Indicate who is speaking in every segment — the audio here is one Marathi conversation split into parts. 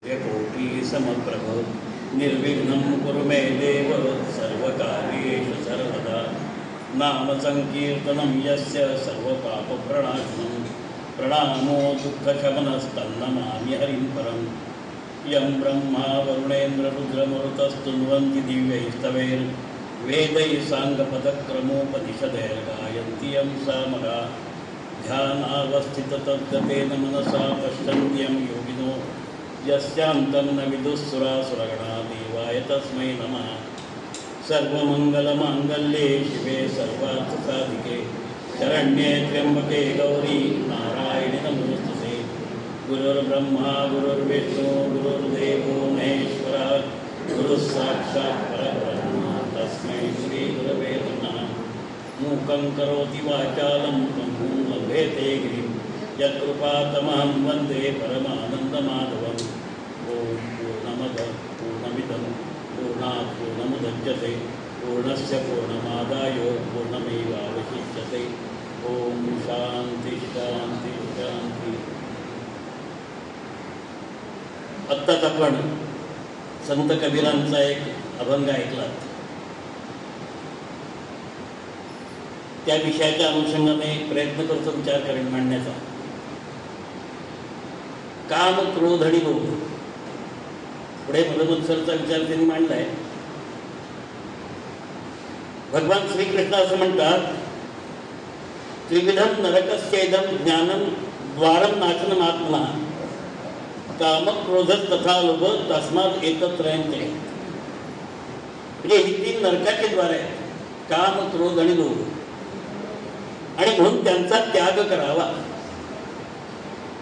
Speaker 1: कोटि समप्रभ निर्विघ्नं कुरु मे देव सर्वकार्येषु सर्वदा नाम संकीर्तनं यस्य सर्वपापप्रणाशनं प्रणामो दुःखशमनस्तन्नमामि हरिं परं यं ब्रह्मा वरुणेन्द्ररुद्रमरुतस्तुन्वन्ति दिव्यैस्तवैर्वेदैः साङ्गपदक्रमोपनिषदैर्गायन्ति यं सामगा ध्यानावस्थिततद्गतेन मनसा पश्यन्ति यं योगिनो यस्यान्तं न विदुःसुरासुरगणा देवाय तस्मै नमः। सर्वमङ्गलमाङ्गल्ये शिवे सर्वार्थसाधिके शरण्ये त्र्यम्बके गौरी नारायणि नमोस्तुते। गुरुर्ब्रह्मा गुरुर्विष्णु गुरुर्देवो महेश्वरः गुरुस्साक्षात् परब्रह्म तस्मै श्रीगुरवे नमः। मूकं करोति वाचालं त्वं लभेते गिरिं यत्कृपातमहं वन्दे परमानन्दमाधवम्। ॐ पूर्णमदः पूर्णमिदं पूर्णात् पूर्णमुदच्यते पूर्णस्य पूर्णमादाय पूर्णमेवावशिष्यते। ॐ शान्ति शान्ति शान्ति। आत्ताच आपण संत कबीरांचा एक अभंग ऐकलात. त्या विषयाच्या अनुषंगाने प्रयत्न करतो विचार करून मांडण्याचा. काम क्रोध आणि लोभ पुढे मधुमत्सरचा विचार त्यांनी मांडलाय. भगवान श्रीकृष्ण असं म्हणतात, त्रिविधम नरकस्येदम ज्ञानम द्वारम नाशनम आत्मा काम क्रोध तथा लोभ तस्मात एकत्रयंते. म्हणजे ही तीन नरकाचे द्वार आहेत, काम क्रोध आणि लोभ, आणि म्हणून त्यांचा त्याग करावा.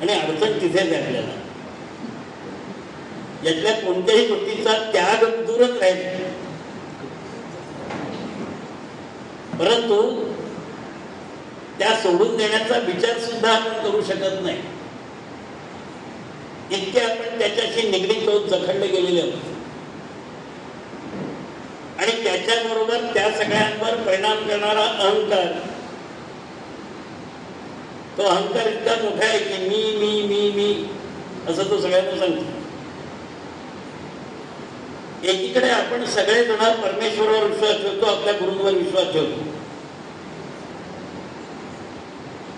Speaker 1: आणि अडचण तिथेच आहे आपल्याला. यातल्या कोणत्याही गोष्टीचा त्याग दूरच राहील, परंतु त्या सोडून देण्याचा विचार सुद्धा आपण करू शकत नाही. इतके आपण त्याच्याशी निगडीत होत जखडले गेलेले आहोत. आणि त्याच्याबरोबर त्या सगळ्यांवर परिणाम करणारा अहंकार, तो अहंकार इतका मोठा आहे की मी मी मी मी असं तो सगळ्यांना सांगतो. एकीकडे आपण सगळेजण परमेश्वरावर विश्वास ठेवतो, आपल्या गुरूंवर विश्वास ठेवतो,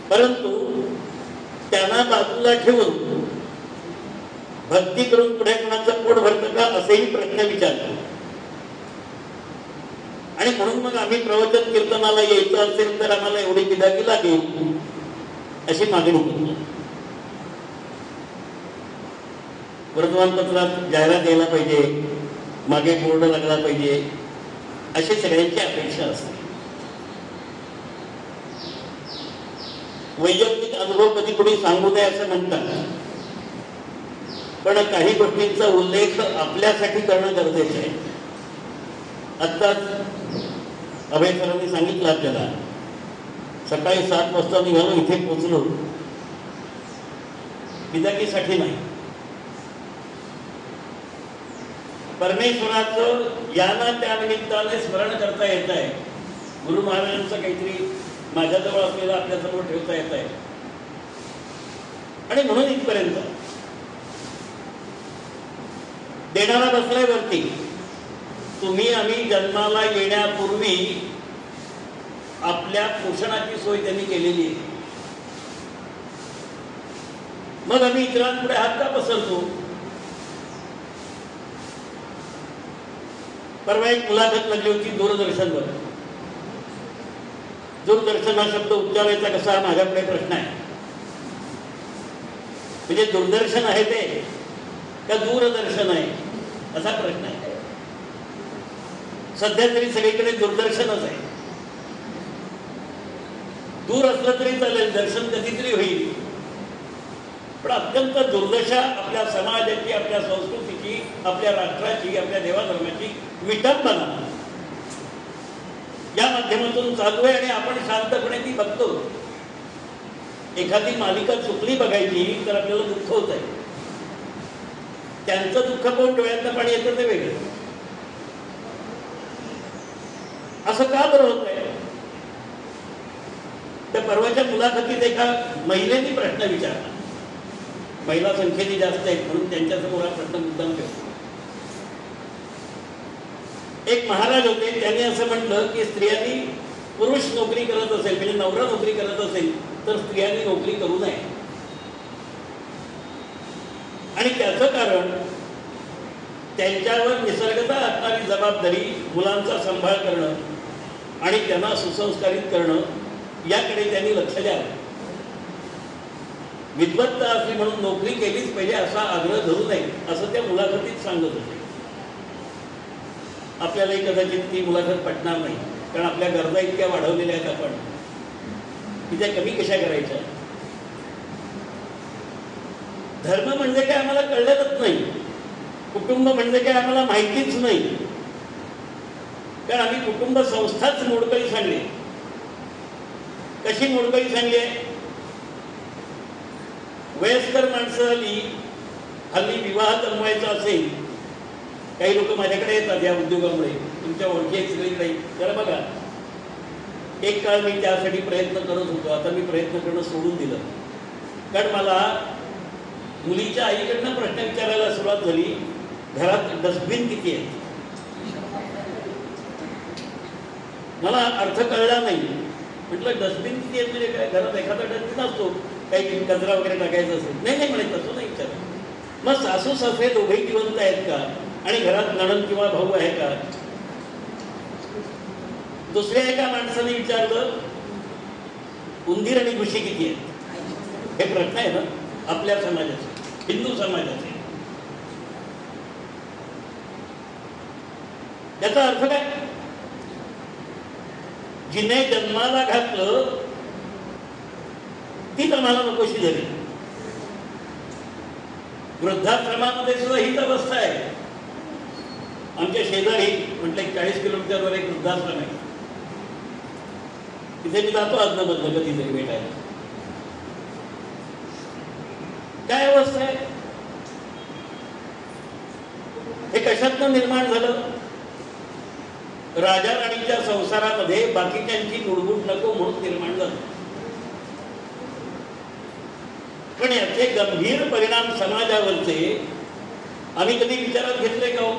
Speaker 1: परंतु त्यांना बाजूला ठेवून भक्ती करून पुढे कोणाचं पोट भरतं का असेही प्रश्न विचारतो. आणि म्हणून मग आम्ही प्रवचन कीर्तनाला यायचं असेल तर आम्हाला एवढी बिदागी लागेल अशी मागणी करतो. वर्तमानपत्रात जाहिरात द्यायला पाहिजे, मागे बोर्ड लागला पाहिजे, अशी सगळ्यांची अपेक्षा असते. वैयक्तिक अनुभव कधी कोणी सांगू नये असं म्हणतात, पण काही गोष्टींचा उल्लेख आपल्यासाठी करणं गरजेचं आहे. आत्ताच अभय सरांनी सांगितलं आपल्याला, सकाळी 7 वाजता निघालो, इथे पोचलो, बिदाकीसाठी नाही, परमेश्वराचं यांना त्या निमित्ताने स्मरण करता येत आहे. गुरु महाराजांचं काहीतरी माझ्याजवळ असलेलं आपल्यासमोर ठेवता येत आहे. आणि म्हणून इथपर्यंत देणारा बसलाय वरती. तुम्ही आम्ही जन्माला येण्यापूर्वी आपल्या पोषणाची सोय त्यांनी केलेली आहे. मग आम्ही इतरांपुढे हात का पसरतो? परवा एक मुलाखत लागली होती दूरदर्शनवर. दूरदर्शन हा शब्द उच्चारायचा कसा हा माझ्याकडे प्रश्न आहे. म्हणजे दूरदर्शन आहे ते का दूरदर्शन आहे असा प्रश्न आहे. सध्या तरी सगळीकडे दूरदर्शनच आहे. दूर असलं तरी चालेल, दर्शन कधीतरी होईल. पण अत्यंत दुर्दशा आपल्या समाजाची, आपल्या संस्कृतीची, आपल्या राष्ट्राची, आपल्या देवाधर्माची विटंबना या माध्यमातून चालू आहे. आणि आपण शांतपणे ती बघतो. एखादी मालिका चुकली बघायची तर आपल्याला दुःख होत आहे. त्यांचं दुःख पाहून डोळ्यातलं पाणी येतं ते वेगळं. असं का बरं होत आहे? त्या परवाच्या मुलाखतीत एका महिलेने प्रश्न विचारला, महिला संख्येने जास्त आहेत म्हणून त्यांच्यासमोर हा प्रश्न मुद्दाम ठेवतो. एक महाराज होते, त्यांनी असं म्हटलं की स्त्रियांनी पुरुष नोकरी करत असेल म्हणजे नवरा नोकरी करत असेल तर स्त्रियांनी नोकरी करू नये. आणि त्याचं कारण त्यांच्यावर निसर्गतः असणारी जबाबदारी, मुलांचा सांभाळ करणं आणि त्यांना सुसंस्कारित करणं याकडे त्यांनी लक्ष द्यावं. विद्वत्ता असली म्हणून नोकरी केलीच पाहिजे असा आग्रह धरू नये असं त्या मुलाखतीत सांगत होते. आपल्यालाही कदाचित ती मुलाखत पटणार नाही, कारण आपल्या गरजा इतक्या वाढवलेल्या आहेत आपण की त्या कमी कशा करायच्या. धर्म म्हणजे काय आम्हाला कळलेलंच नाही, कुटुंब म्हणजे काय आम्हाला माहितीच नाही, कारण आम्ही कुटुंब संस्थाच मोडकळी सांगली. कशी मोडकळी सांगली आहे? वयस्कर माणसं हल्ली विवाह जमवायचा असेल, काही लोक माझ्याकडे येतात या उद्योगामुळे, तुमच्या ओळखी सगळीकडे जरा बघा. एक काळ मी त्यासाठी प्रयत्न करत होतो, आता मी प्रयत्न करणं सोडून दिलं, कारण मला मुलीच्या आईकडनं प्रश्न विचारायला सुरुवात झाली, घरात डस्टबिन किती आहेत. मला अर्थ कळला नाही. म्हटलं डस्टबिन किती आहेत म्हणजे काय? घरात एखादा डस्टबिन असतो, काही कचरा वगैरे टाकायचा असेल. नाही नाही म्हणे, तसं नाही विचार. मग सासू सासरे दोघेही जिवंत आहेत का? आणि घरात नणंद किंवा भाऊ आहे का? दुसऱ्या एका माणसाने विचारलं, उंदीर आणि घुशी किती आहेत? हे प्रश्न आहे ना आपल्या समाजाचे, हिंदू समाजाचे. याचा अर्थ काय? जिने जन्माला घातलं तीच आम्हाला नकोशी झाली. वृद्धाश्रमामध्ये सुद्धा हीच अवस्था आहे. आमच्या शेजारी म्हटलं 40 किलोमीटरवर एक वृद्धाश्रम आहे, तिथे मी जातो अदनबदन कधीतरी भेटायला. काय अवस्था आहे? हे कशातनं निर्माण झालं? राजा राणीच्या संसारामध्ये बाकीच्यांची लुडबुड नको म्हणून निर्माण झालं. पण याचे गंभीर परिणाम समाजावरचे आम्ही कधी विचारात घेतले का?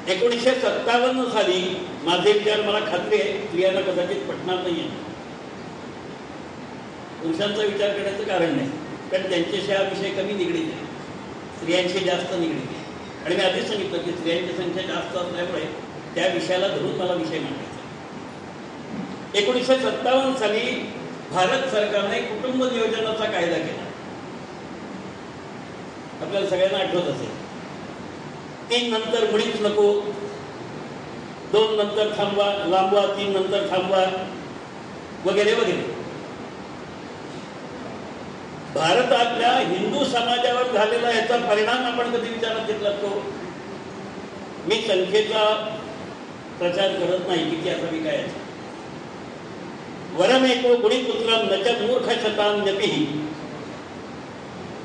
Speaker 1: 1957 साली माझे विचार, मला खात्री आहे स्त्रियांना कदाचित पटणार नाहीये, पुरुषांचा विचार करण्याचं कारण नाही, कारण त्यांच्याशी हा विषय कमी निगडीत आहे, स्त्रियांशी जास्त निगडीत आहे. आणि मी आधीच सांगितलं की स्त्रियांची संख्या जास्त असल्यामुळे त्या विषयाला धरून मला विषय मांडायचा. 1957 साली भारत सरकारने कुटुंब नियोजनाचा कायदा केला. आपल्याला सगळ्यांना आठवत असेल. 3 नंतर मुळीच नको, 2 नंतर थांबवा, लांबवा, 3 नंतर थांबवा, वगैरे वगैरे. भारतातल्या हिंदू समाजावर झालेला याचा परिणाम आपण कधी विचारात घेतला तो? मी संख्येचा प्रचार करत नाही, किती असावी काय. वरमेको गुणीपुत्रम नच मूर्ख शतान्यपि.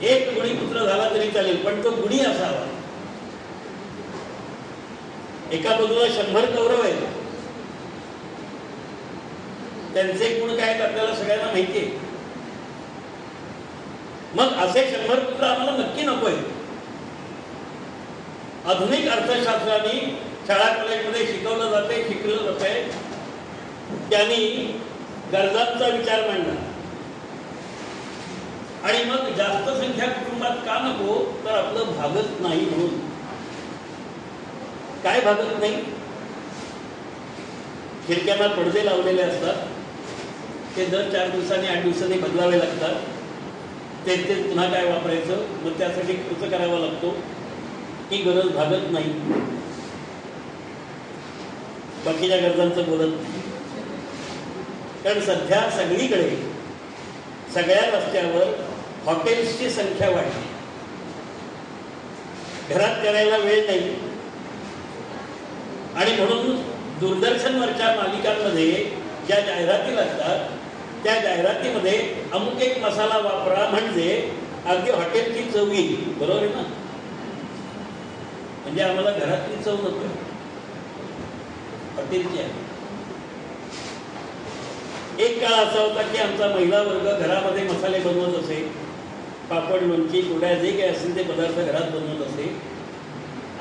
Speaker 1: एक गुणीपुत्र झाला तरी चालेल, पण तो गुणी असावा. एका बाजूला 100 कौरव आहेत, त्यांचे गुण काय आहेत आपल्याला सगळ्यांना माहिती आहे. मग असे 100 पुत्र आम्हाला नक्की नकोय. आधुनिक अर्थशास्त्राने शाळा कॉलेजमध्ये शिकवलं जाते, शिकलं जातंय. त्यांनी गरजांचा विचार मांडला आणि मग जास्त संख्या कुटुंबात का नको, तर आपलं भागत नाही म्हणून. काय भागत नाही? खिडक्यांना पडदे लावलेले असतात, ते दर 4 दिवसांनी 8 दिवसांनी बदलावे लागतात. ते पुन्हा काय वापरायचं, मग त्यासाठी खर्च करावा लागतो. ही गरज भागत नाही. बाकीच्या गरजांचं बोलत नाही, कारण सध्या सगळीकडे सगळ्या रस्त्यावर हॉटेल्सची संख्या वाढली. घरात करायला वेळ नाही आणि म्हणून दूरदर्शनवरच्या मालिकांमध्ये ज्या जाहिराती लागतात त्या जाहिरातीमध्ये अमुक एक मसाला वापरा म्हणजे अगदी हॉटेलची चव येईल. बरोबर आहे ना? म्हणजे आम्हाला घरातली चव नको, हॉटेलची आहे. एक काळ असा होता की आमचा महिला वर्ग घरामध्ये मसाले बनवत असे, पापड, लोणची, कुड्या, जे काही असेल ते पदार्थ घरात बनवत असे.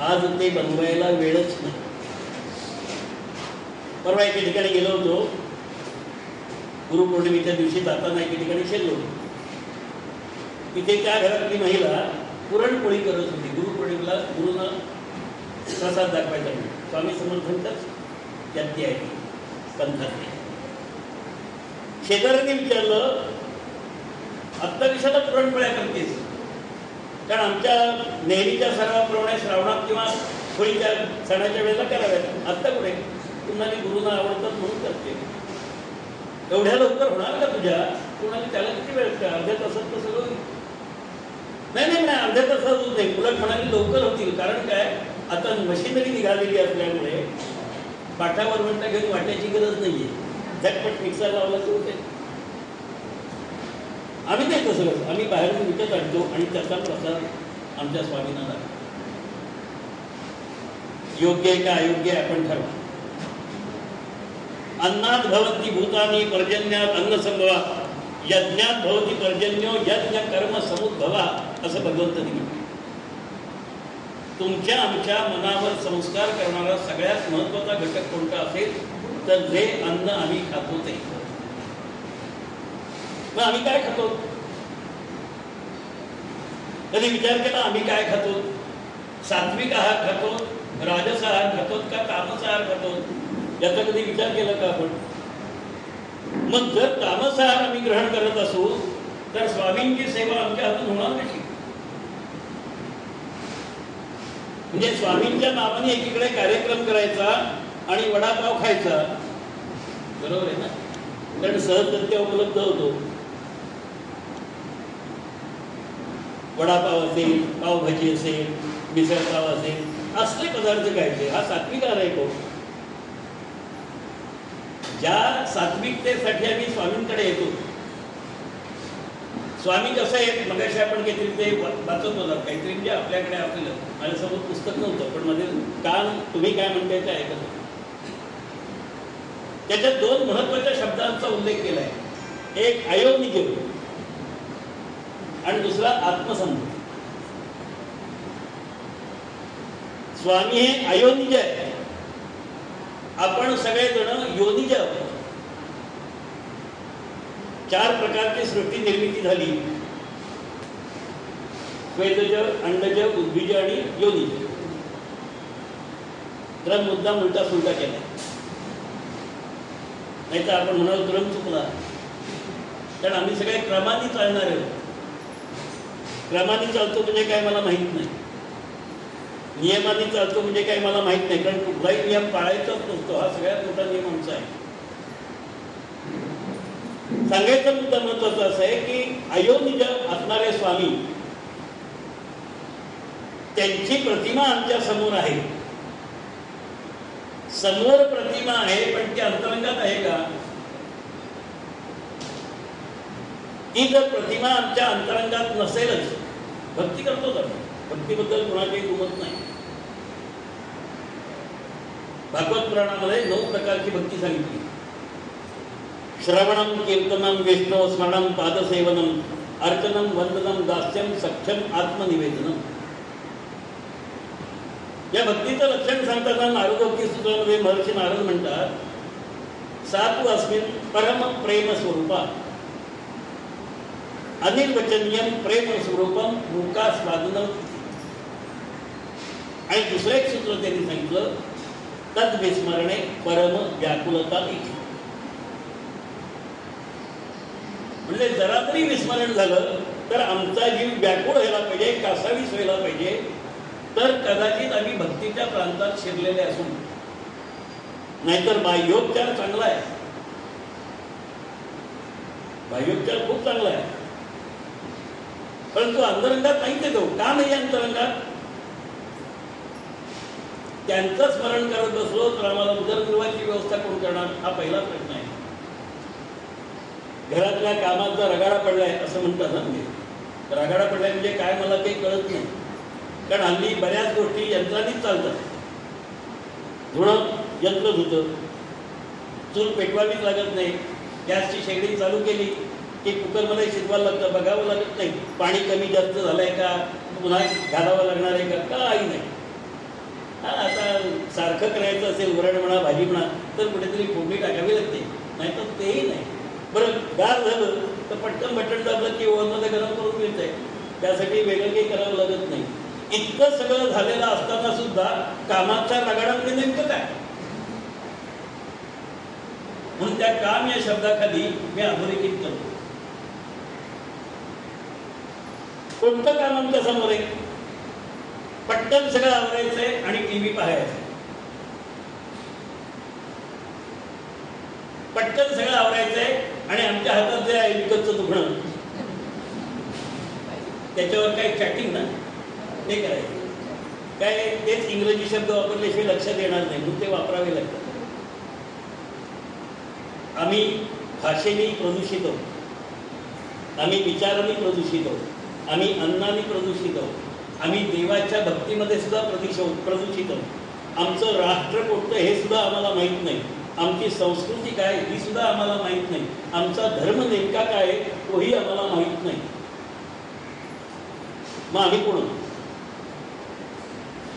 Speaker 1: आज ते बनवायला वेळच नाही. परवा एके ठिकाणी गेलो होतो, गुरुपौर्णिमेच्या दिवशी जाताना एके ठिकाणी शेलो. तिथे त्या घरातली महिला पुरणपोळी करत होती. गुरुपौर्णिमेला गुरुना प्रसाद दाखवायचा नाही. स्वामी समर्थांचाच त्यात आहे पंथातली. शेजाऱ्यांनी विचारलं, आत्ता कशाला पुरणपोळ्या करतेस? कारण आमच्या नेहमीच्या सरावाप्रमाणे श्रावणात किंवा होळीच्या सणाच्या वेळेला कराव्यात. आत्ता कुठे? तुम्हाला गुरुना आवडतात म्हणून करते. एवढ्या लवकर होणार का तुझ्या? कुणाला त्याला किती वेळ? अर्ध्या तासात तर सगळं. नाही, अर्ध्या तासात होत नाही. उलट म्हणाली लवकर होतील. कारण काय, आता मशिनरी निघालेली असल्यामुळे पाठावर म्हणता घेऊन वाटायची गरज नाहीये. झटपट मिक्सर लावला तर होते. आम्ही नाही तसं, आम्ही बाहेरून विकत आणतो आणि त्याचा प्रसाद आमच्या स्वामींना लागतो. योग्य आहे का अयोग्य आहे आपण ठरवा. अन्नात भवती भूतानी पर्जन्यात अन्नसंभवा, यज्ञात भवती पर्जन्यो यज्ञ कर्म समुद्भवा, असं भगवंतांनी म्हटलं. तुमच्या आमच्या मनावर संस्कार करणारा सगळ्यात महत्वाचा घटक कोणता असेल तर जे अन्न आम्ही खातो ते. मग आम्ही काय खातो? कधी विचार केला आम्ही काय खातो? सात्विक आहार खातो, राजस आहार खातो का तामस आहार खातो? याचा कधी विचार केला का आपण? मग जर तामस आहार आम्ही ग्रहण करत असू तर स्वामींची सेवा आमच्या हातून होणार कशी? म्हणजे स्वामींच्या नावाने एकीकडे कार्यक्रम करायचा आणि वडापाव खायचा, बरोबर आहे ना? कारण सहजगत्या उपलब्ध होतो. वडापाव असेल, पावभाजी असेल, मिसळपाव असेल, असले पदार्थ खायचे. हा सात्विक आहार आहे को? ज्या सात्विकतेसाठी आम्ही स्वामींकडे येतो. स्वामी कसं आहे, मगाशी आपण काहीतरी ते वाचत होतात, काहीतरी म्हणजे आपल्याकडे आपलं माझ्यासोबत पुस्तक नव्हतं, पण मध्ये कान तुम्ही काय म्हणताय ते ऐकत होतो. त्याच्यात दोन महत्वाच्या शब्दांचा उल्लेख केलाय. एक अयोनिज आणि दुसरा आत्मसंध. स्वामी हे अयोनिज आहे, आपण सगळेजण योनिज आहोत. 4 प्रकारची सृष्टी निर्मिती झाली: श्वेतज, अंडज, उद्भिज आणि योनिज. क्रम मुद्दाम उलटा सुलटा केला, नाही तर आपण म्हणाल क्रम चुकला. कारण आम्ही सगळे क्रमाने चालणार आहोत. क्रमाने चालतो म्हणजे काय मला माहित नाही, नियमाने चालतो म्हणजे काय मला माहित नाही. कारण कुठलाही नियम पाळायचाच नसतो, हा सगळ्यात मोठा नियम आमचा आहे. सांगायचा मुद्दा महत्वाचा असा आहे की अयोनिज असणारे स्वामी, त्यांची प्रतिमा आमच्या समोर आहे. समोर प्रतिमा आहे, पण ती अंतरंगात आहे का? ही जर प्रतिमा आमच्या अंतरंगात नसेलच, भक्ती करतो तर भक्तीबद्दल कोणाची दुमत नाही. भागवत पुराणामध्ये 9 प्रकारची भक्ती सांगितली. श्रवणम, कीर्तनम, विष्णू स्मरणम, पादसेवनम, अर्चनम, वंदनम, दास्यम, सख्यम, आत्मनिवेदनम. या भक्तीचं लक्षण सांगताना नारदोक्ती सूत्रामध्ये महर्षी नारद म्हणतात, सातु अस्मिन परम प्रेम स्वरूपा अनिर्वचनीयम प्रेम स्वरूपम मुखास्वादनम. आणि दुसरं एक सूत्र त्यांनी सांगितलं, तद विस्मरणे परम व्याकुलता इति. म्हणजे जरा तरी विस्मरण झालं तर आमचा जीव व्याकुळ व्हायला पाहिजे, कासावीस व्हायला पाहिजे. तर कदाचित आम्ही भक्तीच्या प्रांतात शिरलेले असू. नाहीतर बाह्योपचार चांगला आहे, बाह्योपचार खूप चांगला आहे, परंतु अंतरंगात नाही ते जाऊ. का नाही अंतरंगात? त्यांचं स्मरण करत बसलो तर आम्हाला उदरनिर्वाहाची व्यवस्था कोण करणार? हा पहिला प्रश्न आहे. घरातल्या कामाचा रगाडा पडलाय असं म्हणतात ना. म्हणजे रगाडा पडलाय म्हणजे काय मला काही कळत नाही. कारण हल्ली बऱ्याच गोष्टी यंत्रानेच चालतात. धुणं यंत्र धुतं, चूल पेटवावीच लागत नाही, गॅसची शेगडी चालू केली की कुकरमध्ये शिजवायला लागतं, बघावं लागत नाही पाणी कमी जास्त झालंय का, पुन्हा घालावं लागणार आहे का, काही नाही. हा, आता सारखं करायचं असेल वरण म्हणा भाजी म्हणा तर कुठेतरी फोडणी टाकावी लागते, नाही तर तेही नाही. बरं गार झालं तर पटकन बटन दाबलं की ओव्हनमध्ये गरम करून मिळतंय, त्यासाठी वेगळं काही करावं लागत नाही. इतकं सगळं झालेलं असताना सुद्धा कामाच्या रगाडामध्ये नेमकं काय, म्हणून त्या काम या शब्दाखाली मी अधोरेखित करतो. कोणतं काम आमच्या समोर आहे? पटकन सगळं आवरायचंय आणि टीव्ही पाहायचं. पटकन सगळं आवरायचंय आणि आमच्या हातात जे आहे विकतचं दुखणं, त्याच्यावर काय चॅटिंग ना ते करायचं. काय तेच इंग्रजी शब्द वापरल्याशिवाय लक्षात येणार नाही, म्हणून ते वापरावे लागतात. आम्ही भाषेने प्रदूषित आहोत, आम्ही विचाराने प्रदूषित आहोत, आम्ही अन्नाने प्रदूषित आहोत, आम्ही देवाच्या भक्तीमध्ये सुद्धा प्रदूषित आहोत. आमचं राष्ट्र कोणतं हे सुद्धा आम्हाला माहीत नाही, आमची संस्कृती काय ही सुद्धा आम्हाला माहीत नाही, आमचा धर्म नेमका काय तोही आम्हाला माहीत नाही. मग आम्ही कोण?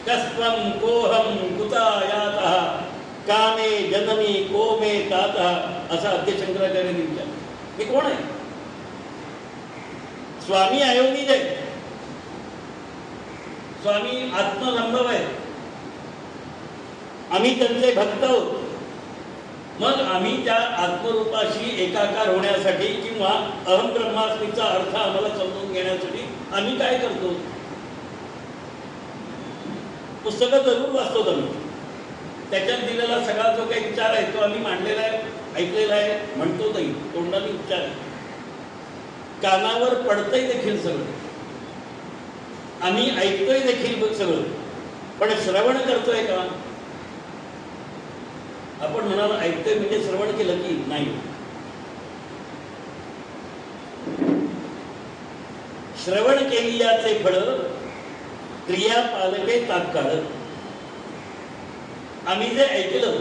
Speaker 1: कस्त्वं कोहम कुता यातः कामे जननी कोमे तातः, असा आद्य शंकराचार्यांनी विचारलं. मी कोण आहे? स्वामी अयोनिज आहे, स्वामी आत्मसंभव आहे, आम्ही त्यांचे भक्त आहोत. मग आम्ही त्या आत्मरूपाशी एकाकार होण्यासाठी किंवा अहम ब्रह्मास्मीचा अर्थ आम्हाला समजून घेण्यासाठी आम्ही काय करतो? पुस्तकं जरूर वाचतो आम्ही, त्याच्यात दिलेला सगळा जो काही विचार आहे तो आम्ही मांडलेला आहे, ऐकलेला आहे, म्हणतो नाही, तोंडाने विचार आहे, कानावर पडतंय देखील सगळं, आम्ही ऐकतोय देखील सगळं, पण श्रवण करतोय का? आपण म्हणाल ऐकतोय म्हणजे श्रवण केलं की नाही. श्रवण केली याचे फळ क्रिया पालके तात्काळ. आम्ही जे ऐकलं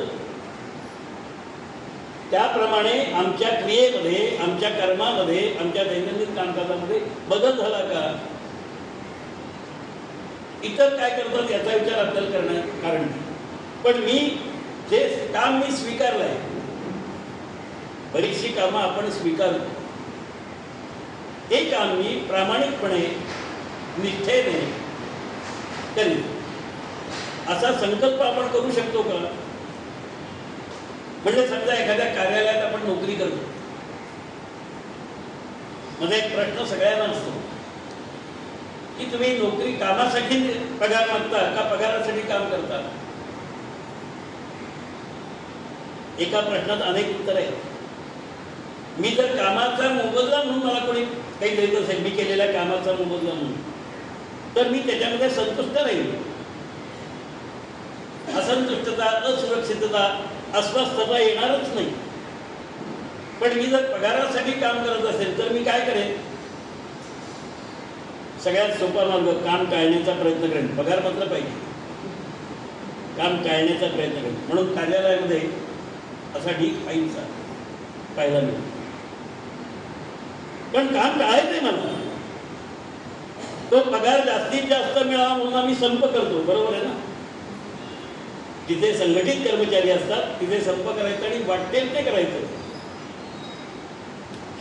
Speaker 1: त्याप्रमाणे आमच्या क्रियेमध्ये, आमच्या कर्मामध्ये, आमच्या दैनंदिन कामकाजामध्ये बदल झाला का? इतर काय करतात याचा विचार आपल्याला करण्याचं कारण नाही. पण मी जे काम मी स्वीकारलंय, बरीचशी कामं आपण स्वीकारतो, ते काम मी प्रामाणिकपणे निष्ठेने करीन असा संकल्प आपण करू शकतो का? म्हणजे समजा एखाद्या कार्यालयात आपण नोकरी करतो, मध्ये एक प्रश्न सगळ्यांना असतो की तुम्ही नोकरी कामासाठी पगार मागता का पगारासाठी काम करता? एका प्रश्नात अनेक उत्तर आहेत. मी जर कामाचा मोबदला म्हणून मला कोणी काही देत असेल, मी केलेल्या कामाचा मोबदला म्हणून, तर मी त्याच्यामध्ये संतुष्ट राहील. असंतुष्टता, असुरक्षितता, अस्वस्थता येणारच नाही. पण मी जर पगारासाठी काम करत असेल तर मी काय करेन? सगळ्यात सोपा मार्ग, काम टाळण्याचा प्रयत्न करेन. पगार मात्र पाहिजे, काम टाळण्याचा प्रयत्न करेन. म्हणून कार्यालयामध्ये असा ढीक पाहिजे पाहायला मिळतो. पण काम टाळायचंय मला, तो पगार जास्तीत जास्त मिळावा म्हणून आम्ही संप करतो, बरोबर आहे ना? जिथे संघटित कर्मचारी असतात तिथे संप करायचं आणि वाटेल ते करायचं.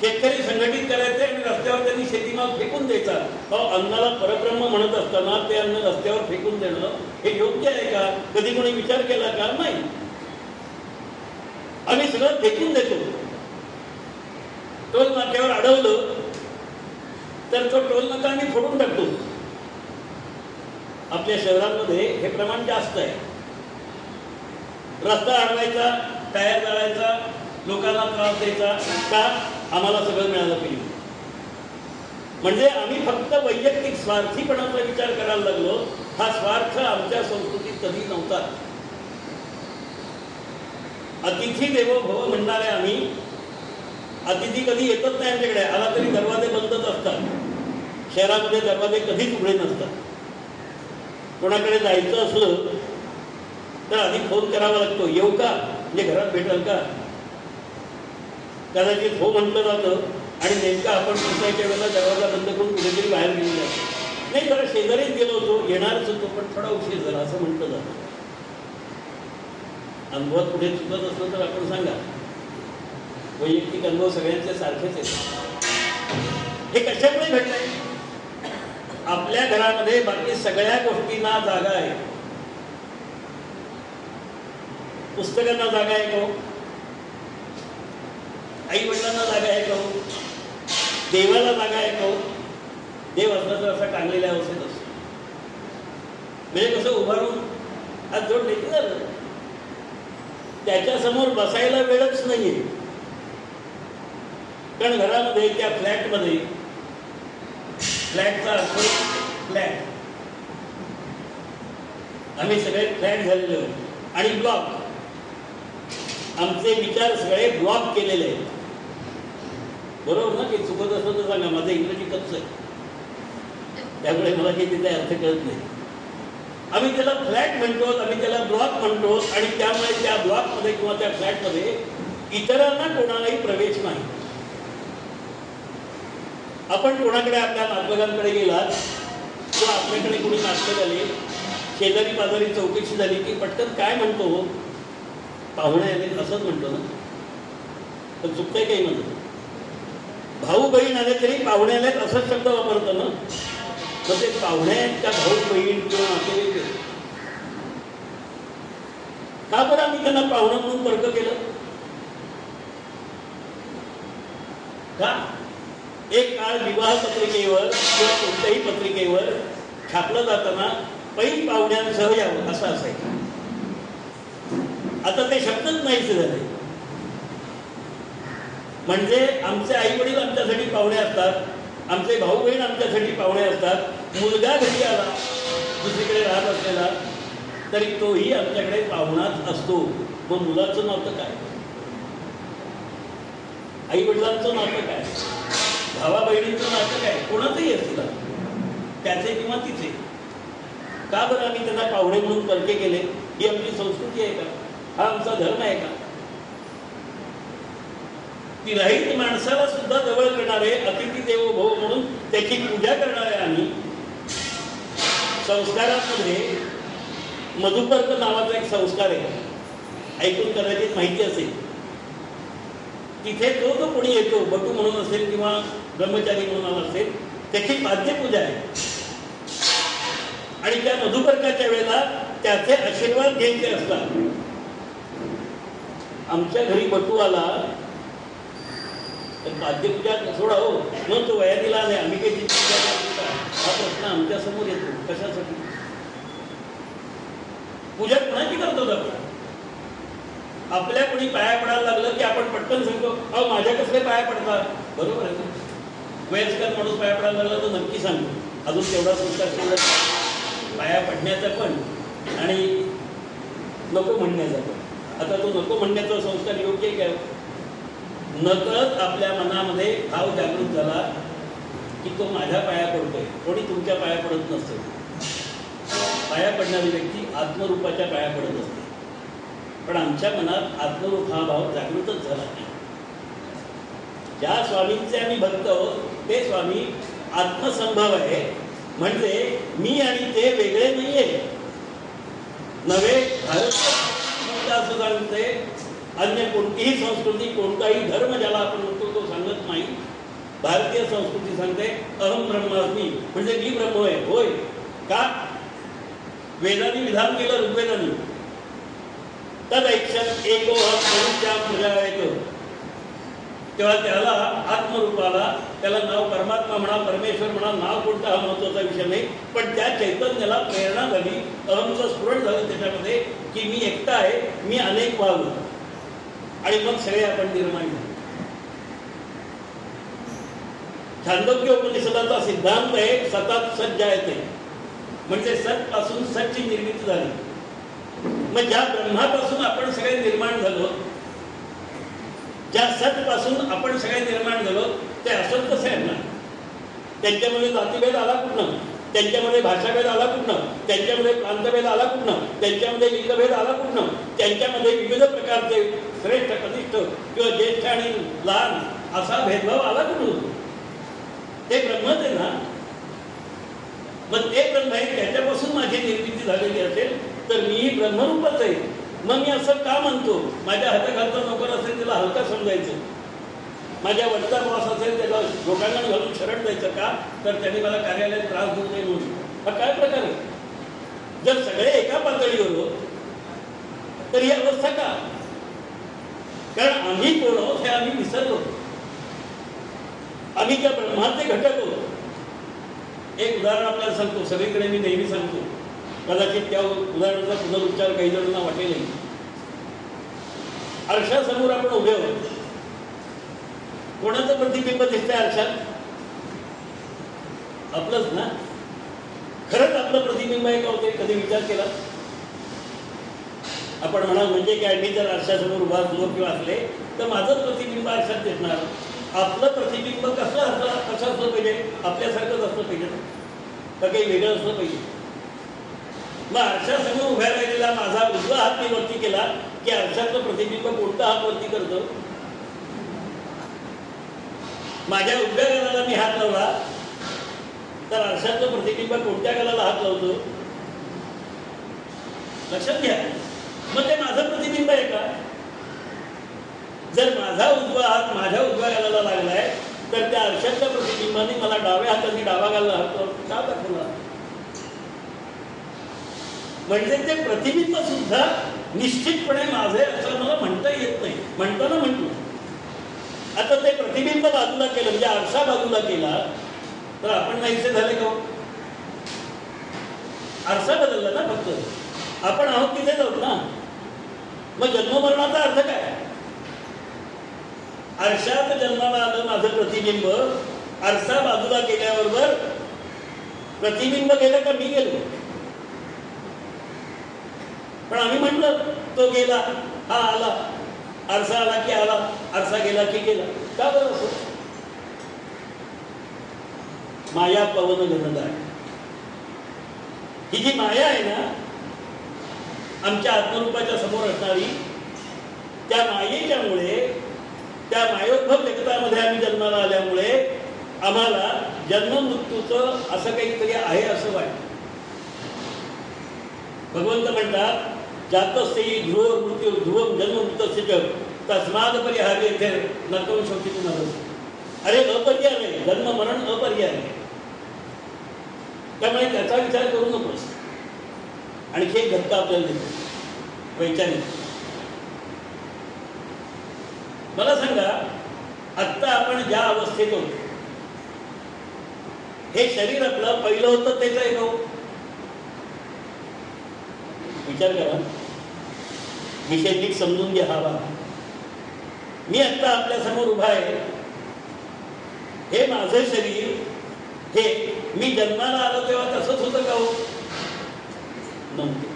Speaker 1: शेतकरी संघटित करायचे आणि रस्त्यावर त्यांनी शेतीमाल फेकून द्यायचा. अन्नाला परब्रह्म म्हणत असताना ते अन्न रस्त्यावर फेकून देणं हे योग्य आहे का? कधी कोणी विचार केला का? नाही. आम्ही सगळं फेकून देतो. टोल नाक्यावर अडवलं तर तो टोल नाका आम्ही फोडून टाकतो. आपल्या शहरांमध्ये हे प्रमाण जास्त आहे. रस्ता अडवायचा, टायर जाळायचा, लोकांना त्रास द्यायचा का? आम्हाला सगळं मिळालं पाहिजे. म्हणजे आम्ही फक्त वैयक्तिक स्वार्थीपणाचा विचार करायला लागलो. हा स्वार्थ आमच्या संस्कृतीत कधी नव्हता. अतिथी देवो भव म्हणणारे आम्ही, अतिथी कधी येतच नाही आमच्याकडे. आला तरी दरवाजे बंदच असतात. शहरामध्ये दरवाजे कधीच उघडे नसतात. कोणाकडे जायचं असलं तर आधी फोन करावा लागतो, येऊ का, म्हणजे घरात भेटाल का? कदाचित हो म्हटलं जातं आणि नेमकं आपण पुसायच्या वेळेला दरवाजा बंद करून कुठेतरी बाहेर गेलो जातो. नाही, जरा शेजारीच गेलो होतो, येणारच होतो, पण थोडा उशीर झाला असं म्हटलं जातं. अनुभवात कुठे चुकत असलं तर आपण सांगा. वैयक्तिक अनुभव सगळ्यांचे सारखेच आहेत. हे कशामुळे घडलंय? आपल्या घरामध्ये बाकी सगळ्या गोष्टींना जागा आहे. पुस्तकांना जागा आहे का? आई वडिलांना जागा आहे का? देवाला जागा आहे का? देव असला तर असा टांगलेल्या अवस्थेत असतो. म्हणजे कसं उभारून हात जोडले की झालं. त्याच्यासमोर बसायला वेळच नाहीये. कारण घरामध्ये त्या फ्लॅटमध्ये, फ्लॅटचा अर्थ फ्लॅट, आम्ही सगळे फ्लॅट झालेलो आणि ब्लॉक, आमचे विचार सगळे ब्लॉक केलेले आहेत. बरोबर ना? की चुकत असलं तर सांगा, माझं इंग्रजी कच्चं आहे, त्यामुळे मला काही तिथे अर्थ कळत नाही. आम्ही त्याला फ्लॅट म्हणतो, आम्ही त्याला ब्लॉक म्हणतो आणि त्यामुळे त्या ब्लॉकमध्ये किंवा त्या फ्लॅटमध्ये इतरांना कोणालाही प्रवेश नाही. आपण कोणाकडे आपल्या नातलगांकडे गेलात किंवा आपल्याकडे कोणी नातलग आले, शेजारी पाजारी चौकशी झाली की पटकन काय म्हणतो? पाहुणे आले असंच म्हणतो ना. पण चुकतंय काही म्हणतो. भाऊ बहीण आले तरी पाहुणे आले असंच शब्द वापरतो ना. तर ते पाहुणे आहेत का भाऊ बहीण किंवा नातेवाईक? का बरं आम्ही त्यांना पाहुणं म्हणून वर्ग केलं? का? एक काळ विवाह पत्रिकेवर किंवा कोणत्याही पत्रिकेवर छापलं जाताना पै पाहुण्यांसह यावं असं असायचं. आता ते शब्दच नाहीसे झाले. म्हणजे आमचे आई वडील आमच्यासाठी पाहुणे असतात, आमचे भाऊ बहीण आमच्यासाठी पाहुणे असतात. मुलगा घरी आला दुसरीकडे राहत असलेला तरी तोही आमच्याकडे पाहुणाच असतो. मग मुलाचं नातं काय? आई वडिलांचं नातं काय? भावा बहिणींचं नातं काय? कोणाचंही असतील त्याचे किंवा तिचे. का बरं आम्ही त्यांना पाहुणे म्हणून परके केले? ही आमची संस्कृती आहे का? हा आमचा धर्म आहे का? तिराहीत माणसाला सुद्धा जवळ करणारे, अतिथी देवो भव म्हणून त्याची पूजा करणारे आम्ही संस्कारांमध्ये मधुपर्क नावाचा एक संस्कार आहे, ऐकून कदाचित माहिती असेल. तिथे तो जो कोणी येतो, बटू म्हणून असेल किंवा ब्रह्मचारी म्हणून असेल, त्याची पाद्यपूजा आहे. आणि त्या मधुपर्काच्या वेळेला त्याचे आशीर्वाद घ्यायचे असतात. आमच्या घरी बटू आला तर पाद्यपूजा सोडा हो, मग तो वयाने नाही, आम्ही काही पूजा करतो का हा प्रश्न आमच्या समोर येतो. कशासाठी? पूजा कोणाची करतो आपण? आपल्या कोणी पाया पडायला लागलं की आपण पटकन सांगतो, अहो माझ्या कसले पाया पडतात? बरोबर आहे ना? वयस्कर माणूस पाया पडायला लागला तर नक्की सांगतो. अजून तेवढा संस्कार केला पाया पडण्याचा पण आणि नको म्हणण्याचा पण. आता तो नको म्हणण्याचा संस्कार योग्य आहे का? नकळत आपल्या मनामध्ये भाव जागृत झाला की तो माझ्या पाया पडतोय, कोणी तुमच्या पाया पडत नसतो. पाया पडणारी व्यक्ती आत्मरूपाच्या पाया पडत असते. पण आमच्या मनात आत्मरूप हा भाव जागृतच झाला नाही. ज्या स्वामींचे आम्ही भक्त आहोत ते स्वामी आत्मसंभव आहे. म्हणजे मी आणि ते वेगळे नाहीये. नव्हे, भारत असं सांगते, अन्य कोणतीही संस्कृती, कोणताही धर्म ज्याला आपण म्हणतो तो सांगत नाही. भारतीय संस्कृती सांगते अहम ब्रह्मास्मी, म्हणजे मी ब्रह्म आहे. होय का? वेदांनी विधान केलं, ऋग्वेदांनी तदैक्षण एको मनुष्या प्रजायतो. तेव्हा त्याला आत्मरूपाला, त्याला नाव परमात्मा म्हणा, परमेश्वर म्हणा, नाव कोणता हा महत्वाचा विषय नाही. पण त्या चैतन्याला प्रेरणा झाली, अहमचं स्फुरण झालं त्याच्यामध्ये की मी एकटा आहे, मी अनेक व्हावं. आणि मग सगळे आपण निर्माण झाले. छांदोग्य उपनिषदाचा सिद्धांत आहे सतात सज्जायते, म्हणजे सत पासून सतची निर्मिती झाली. मग ज्या ब्रह्मापासून आपण सगळे निर्माण झालो, ज्या सत पासून आपण सगळे निर्माण झालो, ते असत कसं आहे ना? त्यांच्यामध्ये जातीभेद आला कुठं? त्यांच्यामध्ये भाषाभेद आला कुठनं, त्यांच्यामध्ये प्रांतभेद आला कुठनं, त्यांच्यामध्ये लिंगभेद आला कुठनं, त्यांच्यामध्ये विविध प्रकारचे श्रेष्ठ कनिष्ठ किंवा ज्येष्ठ आणि लहान असा भेदभाव आला कुठून? ते ब्रह्मच आहे ना. मग ते ब्रह्म आहे, त्याच्यापासून माझी निर्मिती झालेली असेल तर मीही ब्रह्मरूपच आहे. मग मी असं का म्हणतो? माझ्या हाताखालचा नोकर असेल त्याला हलका समजायचं, माझ्या वडीचा बॉस असेल त्याला लोकांना घालून शरण द्यायचं का? तर त्यांनी मला कार्यालयात त्रास देऊ नये म्हणून. हा काय प्रकार आहे? जर सगळे एका पातळीवर हो तर ही अवस्था का? कारण आम्ही कोण आहोत हे आम्ही विसरलो. आम्ही त्या ब्रह्माचे घटक आहोत. एक उदाहरण आपल्याला सांगतो, सगळीकडे मी नेहमी सांगतो, कदाचित त्या उदाहरणाचा पुनरुच्चार काही जणांना वाटेलही. आरशासमोर आपण उभे आहोत, कोणाचं प्रतिबिंब दिसतंय आरशात? आपलंच ना. खरंच आपलं प्रतिबिंब आहे का होते? कधी विचार केला? आपण म्हणाल म्हणजे काय, मी जर आरशासमोर उभा असलो किंवा असले तर माझंच प्रतिबिंब आरशात दिसणार. आपलं प्रतिबिंब कसं असलं पाहिजे? आपल्यासारखंच असलं पाहिजे का काही वेगळं असलं पाहिजे? मग आरशासमोर उभ्या राहिलेला माझा उजवा हात मी वरती केला की आरशातलं प्रतिबिंब कोणता हात वरती करतो? माझ्या उजव्या गालाला मी हात लावला तर आरशातलं प्रतिबिंब कोणत्या गालाला हात लावतो? लक्षात घ्या. मग ते माझं प्रतिबिंब आहे का? जर माझा उजवा हात माझ्या उजव्या गालाला लागलाय तर त्या आरशातल्या प्रतिबिंबाने मला डाव्या हाताने डावा गालाला हात का दाखवला? म्हणजे ते प्रतिबिंब सुद्धा निश्चितपणे माझे असं मला म्हणता येत नाही. म्हणताना म्हणतो. आता ते प्रतिबिंब बाजूला केलं म्हणजे आरसा बाजूला केला तर आपण नाहीसे झाले का? आरसा बदलला ना फक्त. आपण आहोत तिथेच आहोत ना. मग जन्ममरणाचा अर्थ काय? आरशात जन्माला आलं माझं प्रतिबिंब, आरसा बाजूला केल्याबरोबर प्रतिबिंब गेलं का मी गेलो? पण आम्ही म्हटलं तो गेला, हा आला. आरसा आला की आला, आरसा गेला की गेला. का बरं असं? माया पवन घनदाट. ही जी माया आहे ना आमच्या आत्मरूपाच्या समोर असणारी, त्या मायेच्यामुळे, त्या मायोद्भव जगतामध्ये आम्ही जन्माला आल्यामुळे आम्हाला जन्म मृत्यूचं असं काहीतरी आहे असं वाटतं. भगवंत म्हणतात जातस्ते ध्रुव मृत्यू ध्रुवम जन्म मृत्यूचे जग तस्माद परिहार्य येथे नरकवून शेवटी तुम्हाला. अरे अपर्याय नाही, जन्म मरण अपर्याय आहे. त्यामुळे त्याचा विचार करू नकोस. आणखी एक धक्का आपल्याला देतो वैचारिक. मला सांगा, आत्ता आपण ज्या अवस्थेत होतो हे शरीर आपलं पहिलं होतं तेच आहे का? विचार करा. विषय नीट समजून घ्या. हा बा, मी आत्ता आपल्या समोर उभा आहे, हे माझं शरीर, हे मी जन्माला आलो तेव्हा तसंच होतं का? हो, नव्हतं.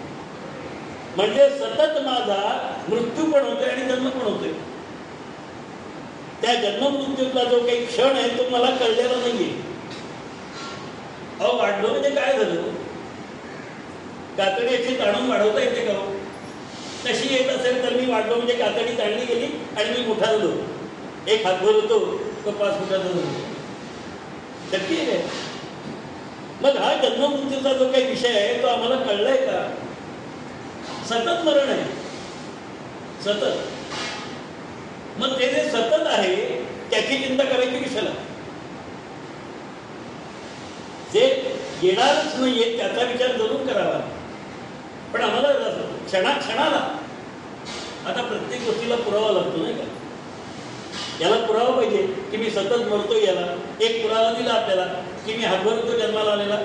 Speaker 1: म्हणजे सतत माझा मृत्यू पण होतोय आणि जन्म पण होतोय. त्या जन्म मृत्यूतला जो काही क्षण आहे तो मला कळलेला नाहीये. अहो, वाढलो म्हणजे काय झालं? कातडी अशी ताणून वाढवता येते का? तशी येत असेल तर मी वाढलो म्हणजे कातडी ताणली गेली आणि मी मोठा झालो. एक हातभर होतो तो 5 फुटाचा झालो. शक्य आहे. मग हा जन्म मृत्यूचा जो काही विषय आहे तो आम्हाला कळलाय का? सतत मरण आहे, सतत. मग ते जे सतत आहे त्याची चिंता करायची कशाला? जे येणारच नाहीये त्याचा विचार जरूर करावा. पण आम्हाला क्षणाक्षणाला आता प्रत्येक गोष्टीला पुरावा लागतो नाही का? याला पुरावा पाहिजे की मी सतत मरतोय. याला एक पुरावा दिला आपल्याला की मी हातभर होतो जन्माला आलेला,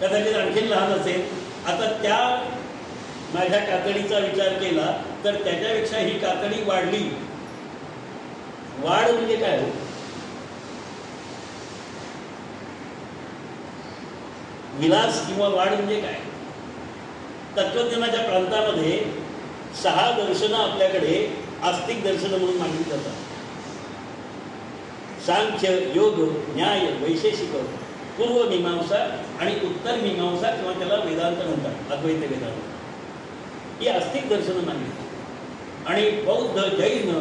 Speaker 1: कदाचित आणखीन लहान असेल. आता त्या माझ्या कातडीचा विचार केला तर त्याच्यापेक्षा ही कातडी वाढली. वाढ म्हणजे काय हो? विलास किंवा वाढ म्हणजे काय? तत्वज्ञानाच्या प्रांतामध्ये 6 दर्शनं आपल्याकडे आस्तिक दर्शनं म्हणून मांडली जातात. सांख्य, योग, न्याय, वैशेषिक पूर्व मीमांसा आणि उत्तर मीमांसा किंवा त्याला वेदांत म्हणतात, अद्वैत वेदांत. ही आस्तिक दर्शनं मानली. आणि बौद्ध, जैन,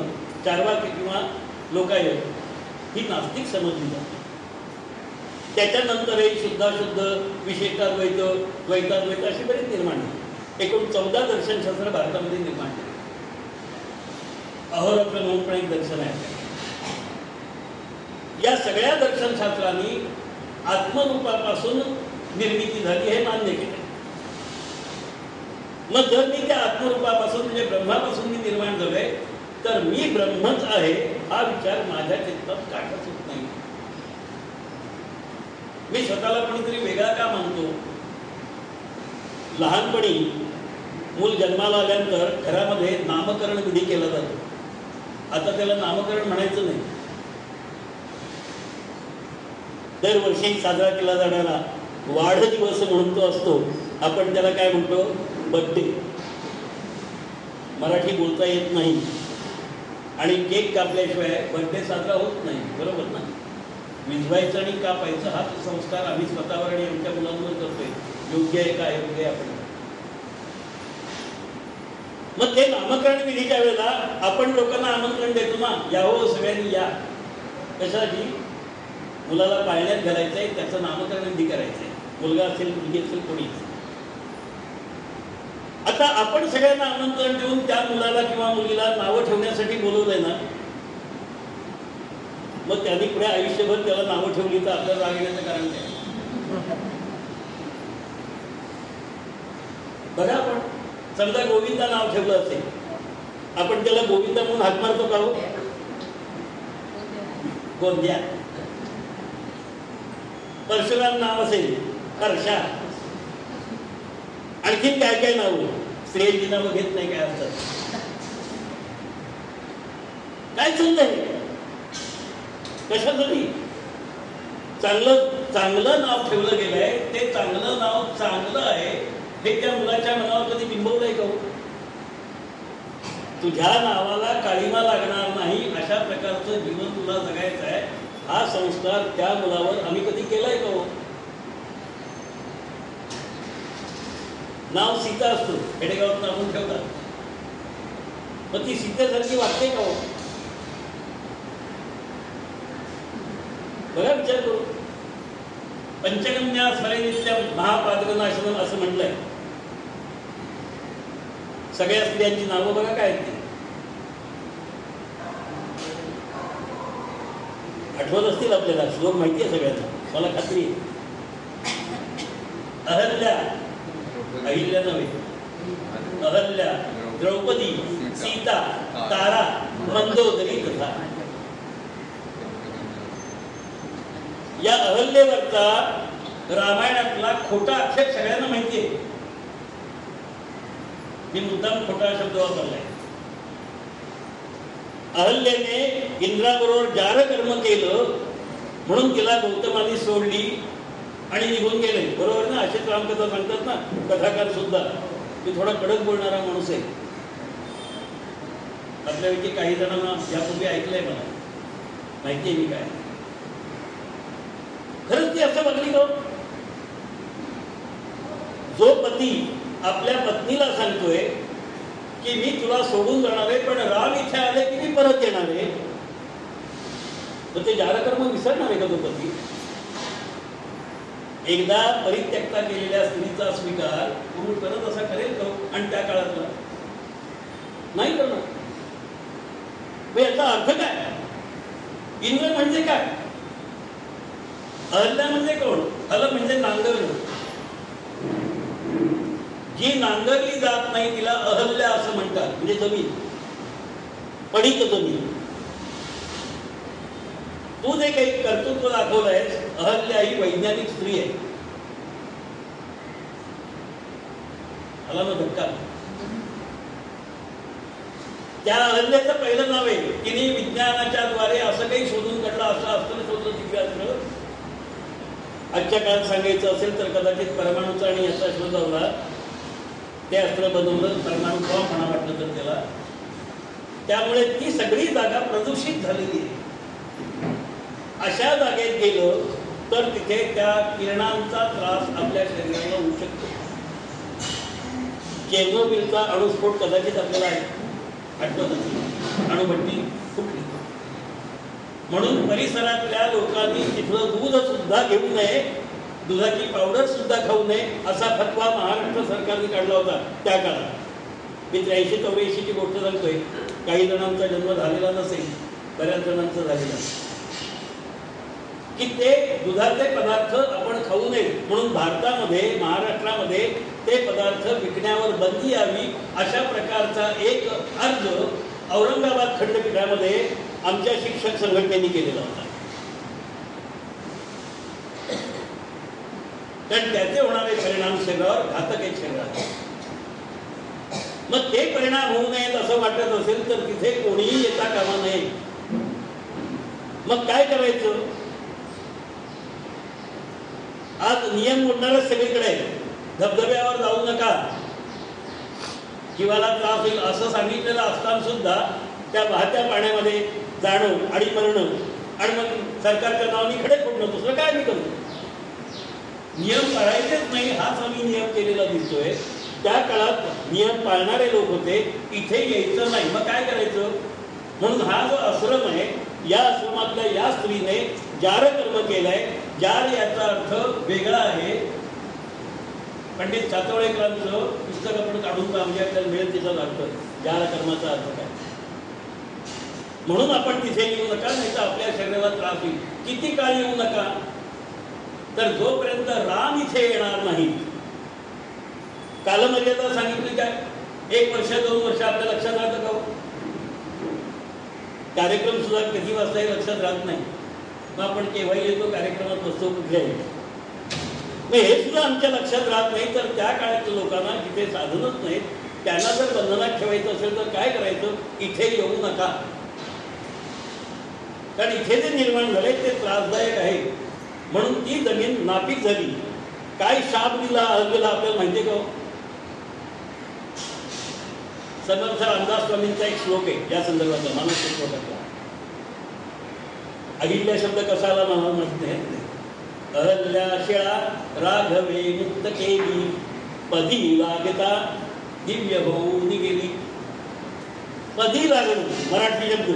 Speaker 1: चार्वाक किंवा लोकायत ही नास्तिक समजली जाते. त्याच्यानंतरही शुद्धाशुद्ध, विशेषाद्वैत, द्वैताद्वैत अशी बरीच निर्माण झाली. एकूण 14 दर्शनशास्त्र भारतामध्ये निर्माण झाली. अहोरात्र म्हणून पण एक दर्शन आहे. या सगळ्या दर्शनशास्त्रांनी आत्मरूपापासून निर्मिती झाली हे मान्य केले. मग जर मी त्या आत्मरूपापासून म्हणजे ब्रह्मापासून मी निर्माण झालोय तर मी ब्रह्मच आहे हा विचार माझ्या चित्तात काढताच होत नाही. मी स्वतःला कोणीतरी वेगळा का मानतो? लहानपणी मूल जन्माला आल्यानंतर घरामध्ये नामकरण विधी केला जातो. आता त्याला नामकरण म्हणायचं नाही. दरवर्षी साजरा केला जाणारा वाढदिवस म्हणून तो असतो. आपण त्याला काय म्हणतो? बर्थडे. मराठी बोलता येत नाही आणि केक कापल्याशिवाय बर्थडे साजरा होत नाही. बरोबर ना? विझवायचं आणि कापायचं हा संस्कार आम्ही स्वतःवर आणि आमच्या मुलांवर करतोय. योग्य आहे का अयोग्य आहे आपण? मग ते नामकरण विधीच्या वेळेला आपण लोकांना आमंत्रण देतो ना, या हो सगळ्यांनी या. कशासाठी? मुलाला पाळण्यात घालायचंय, त्याचं नामकरण विधी करायचंय. मुलगा असेल, मुलगी असेल, कोणी. आता आपण सगळ्यांना आमंत्रण देऊन त्या मुलाला किंवा मुलीला नावं ठेवण्यासाठी बोलवलंय ना, मग त्यांनी पुढे आयुष्यभर त्याला नावं ठेवली तर आपल्याला राग येण्याचं कारण काय? बघा, आपण समजा गोविंदा नाव ठेवलं असेल, आपण त्याला गोविंदा म्हणून हाक मारतो का हो? गोंद्या. परशुराम नाव असेल, हर्षा. आणखीन काय काय नाव? स्त्रियांची नावं घेत नाही काय असतात? काय चाललंय? कशासाठी? चांगलं नाव ठेवलं गेलंय, ते चांगलं नाव चांगलं आहे हे त्या मुलाच्या मनावर कधी बिंबवलंय का? तुझ्या नावाला काळीमा लागणार नाही अशा प्रकारचं जीवन तुला जगायचं आहे हा संस्कार त्या मुलावर आम्ही कधी केलाय का? नाव सीता असतो, खेडेगावात नावून ठेवतात, मग ती सीतेसारखी वाटते का? बघा, विचार करू. पंचगन्या स्मरे नित्यम महापातकनाशनम असं म्हटलंय. सगळ्या स्त्रियांची नावं बघा काय आहेत. आठवत असतील आपल्याला, श्लोक माहिती आहे सगळ्यांना, मला खात्री आहे. अहल्या, अहिल्या नव्हे, अहल्या, द्रौपदी, सीता, तारा, मंदोदरी तथा. या अहल्येवरचा रामायणातला खोटा अक्षर सगळ्यांना माहिती आहे. मी मुद्दाम खोटा शब्द वापरलाय. अहल्येने इंद्राबरोबर जार कर्म केलं म्हणून तिला गौतमाने सोडली आणि निघून गेले. बरोबर ना? असेच रामकथा सांगतात ना कथाकार सुद्धा. मी थोडा कडक बोलणारा माणूस आहे. आपल्यापैकी काही जणांना यापूर्वी ऐकलंय, मला माहिती आहे मी काय. खरंच ती असं बघली का? जो पती आपल्या पत्नीला सांगतोय की मी तुला सोडून जाणार आहे, पण राम इथे आले की मी परत येणार आहे, तर ते जारकर्म विसरणार आहे का तो पती? एकदा परित्यक्ता केलेल्या स्त्रीचा स्वीकार पुरुष करत असा करेल का? आणि त्या काळातला नाही करणार. याचा अर्थ काय? इंद्र म्हणजे काय? अहल्या म्हणजे कोण? हल म्हणजे नांगरणं. जी नांगरली जात नाही तिला अहल्या असं म्हणतात. म्हणजे जमीन, पडीक जमीन. तू जे काही कर्तृत्व दाखवलंयस, अहल्या ही वैज्ञानिक स्त्री आहे. आला ना धक्का? त्या अहल्याचं पहिलं नाव आहे. तिने विज्ञानाच्या द्वारे असं काही शोधून काढलं, असं अस्त्र शोधलं, दिव्य अस्त्र. आजच्या काळात सांगायचं असेल तर कदाचित परमाणूचा आणि याचा शोध लावला, ते अस्त्र बनवलं, परमाणू बॉम्ब म्हणा वाटलं तर त्याला. त्यामुळे ती सगळी जागा प्रदूषित झालेली आहे. अशा जागेत गेलो तर तिथे त्या किरणांचा त्रास आपल्या शरीराला होऊ शकतो. चेर्नोबिलचा अणुस्फोट कदाचित आपल्याला आठवत असेल, अणुभट्टी फुटली. म्हणून परिसरातल्या लोकांनी तिथलं दूध सुद्धा घेऊ नये, दुधाची पावडर सुद्धा खाऊ नये असा फतवा महाराष्ट्र सरकारने काढला होता त्या काळात. मी 83-84ची गोष्ट सांगतोय. काही जणांचा जन्म झालेला नसेल, बऱ्याच जणांचा झालेला, की ते दुधाचे पदार्थ आपण खाऊ नये म्हणून भारतामध्ये, महाराष्ट्रामध्ये ते पदार्थ विकण्यावर बंदी यावी अशा प्रकारचा एक अर्ज औरंगाबाद खंडपीठामध्ये आमच्या शिक्षक संघटनेने केलेला होता. कारण त्याचे होणारे परिणाम शरीरावर घातक आहेत शरीरात. मग ते परिणाम होऊ नयेत असं वाटत असेल तर तिथे कोणीही येता कामा नये. मग काय करायचं? आज नियम मोडणारच सगळीकडे. धबधब्यावर जाऊ नका, जीवाला त्रास होईल असं सांगितलेलं असताना सुद्धा त्या वाहत्या पाण्यामध्ये जाणं आणि मरणं आणि मग सरकारच्या नावाने खडे फोडणं, दुसरं काय मी करू? नियम पाळायचेच नाही हाच आम्ही नियम केलेला दिसतोय. त्या काळात नियम पाळणारे लोक होते, इथे यायचं नाही. मग काय करायचं? म्हणून हा जो आश्रम आहे, या आश्रमातल्या या स्त्रीने जार कर्म केलंय. जार याचा अर्थ वेगळा आहे. पंडित सातवळेकरांचं पुस्तक आपण काढून म्हणजे आपल्याला मिळेल त्याचा अर्थ, जार कर्माचा अर्थ काय. म्हणून आपण तिथे येऊ नका, नाही तर आपल्या शरीराला त्रास होईल. किती काळ येऊ नका? तर जोपर्यंत राम इथे येणार नाही. कालमर्यादा सांगितली काय? 1 वर्ष 2 वर्ष आपल्या लक्षात राहतं का? कार्यक्रम सुद्धा किती वाजता हे लक्षात राहत नाही. मग आपण केव्हाही येतो, कार्यक्रमात बसतो कुठल्याही. मग हे सुद्धा आमच्या लक्षात राहत नाही. तर त्या काळातल्या लोकांना जिथे साधनच नाहीत त्यांना जर बंधनात ठेवायचं असेल तर काय करायचं? इथे येऊ नका. कारण इथे जे निर्माण झाले ते त्रासदायक आहे. म्हणून ती जमीन नापीक झाली. काय शाप दिला अहल्येला आपल्याला माहितीये का? समर्थ रामदास स्वामींचा एक श्लोक आहे या संदर्भातला, मानस श्लोकातला. अहिल्या शब्द कसा आला मला माहित नाही. अहल्या शिळा राघवे मुक्त केली, पदी लागता दिव्य होऊन गेली. पदी लागण मराठी शब्द.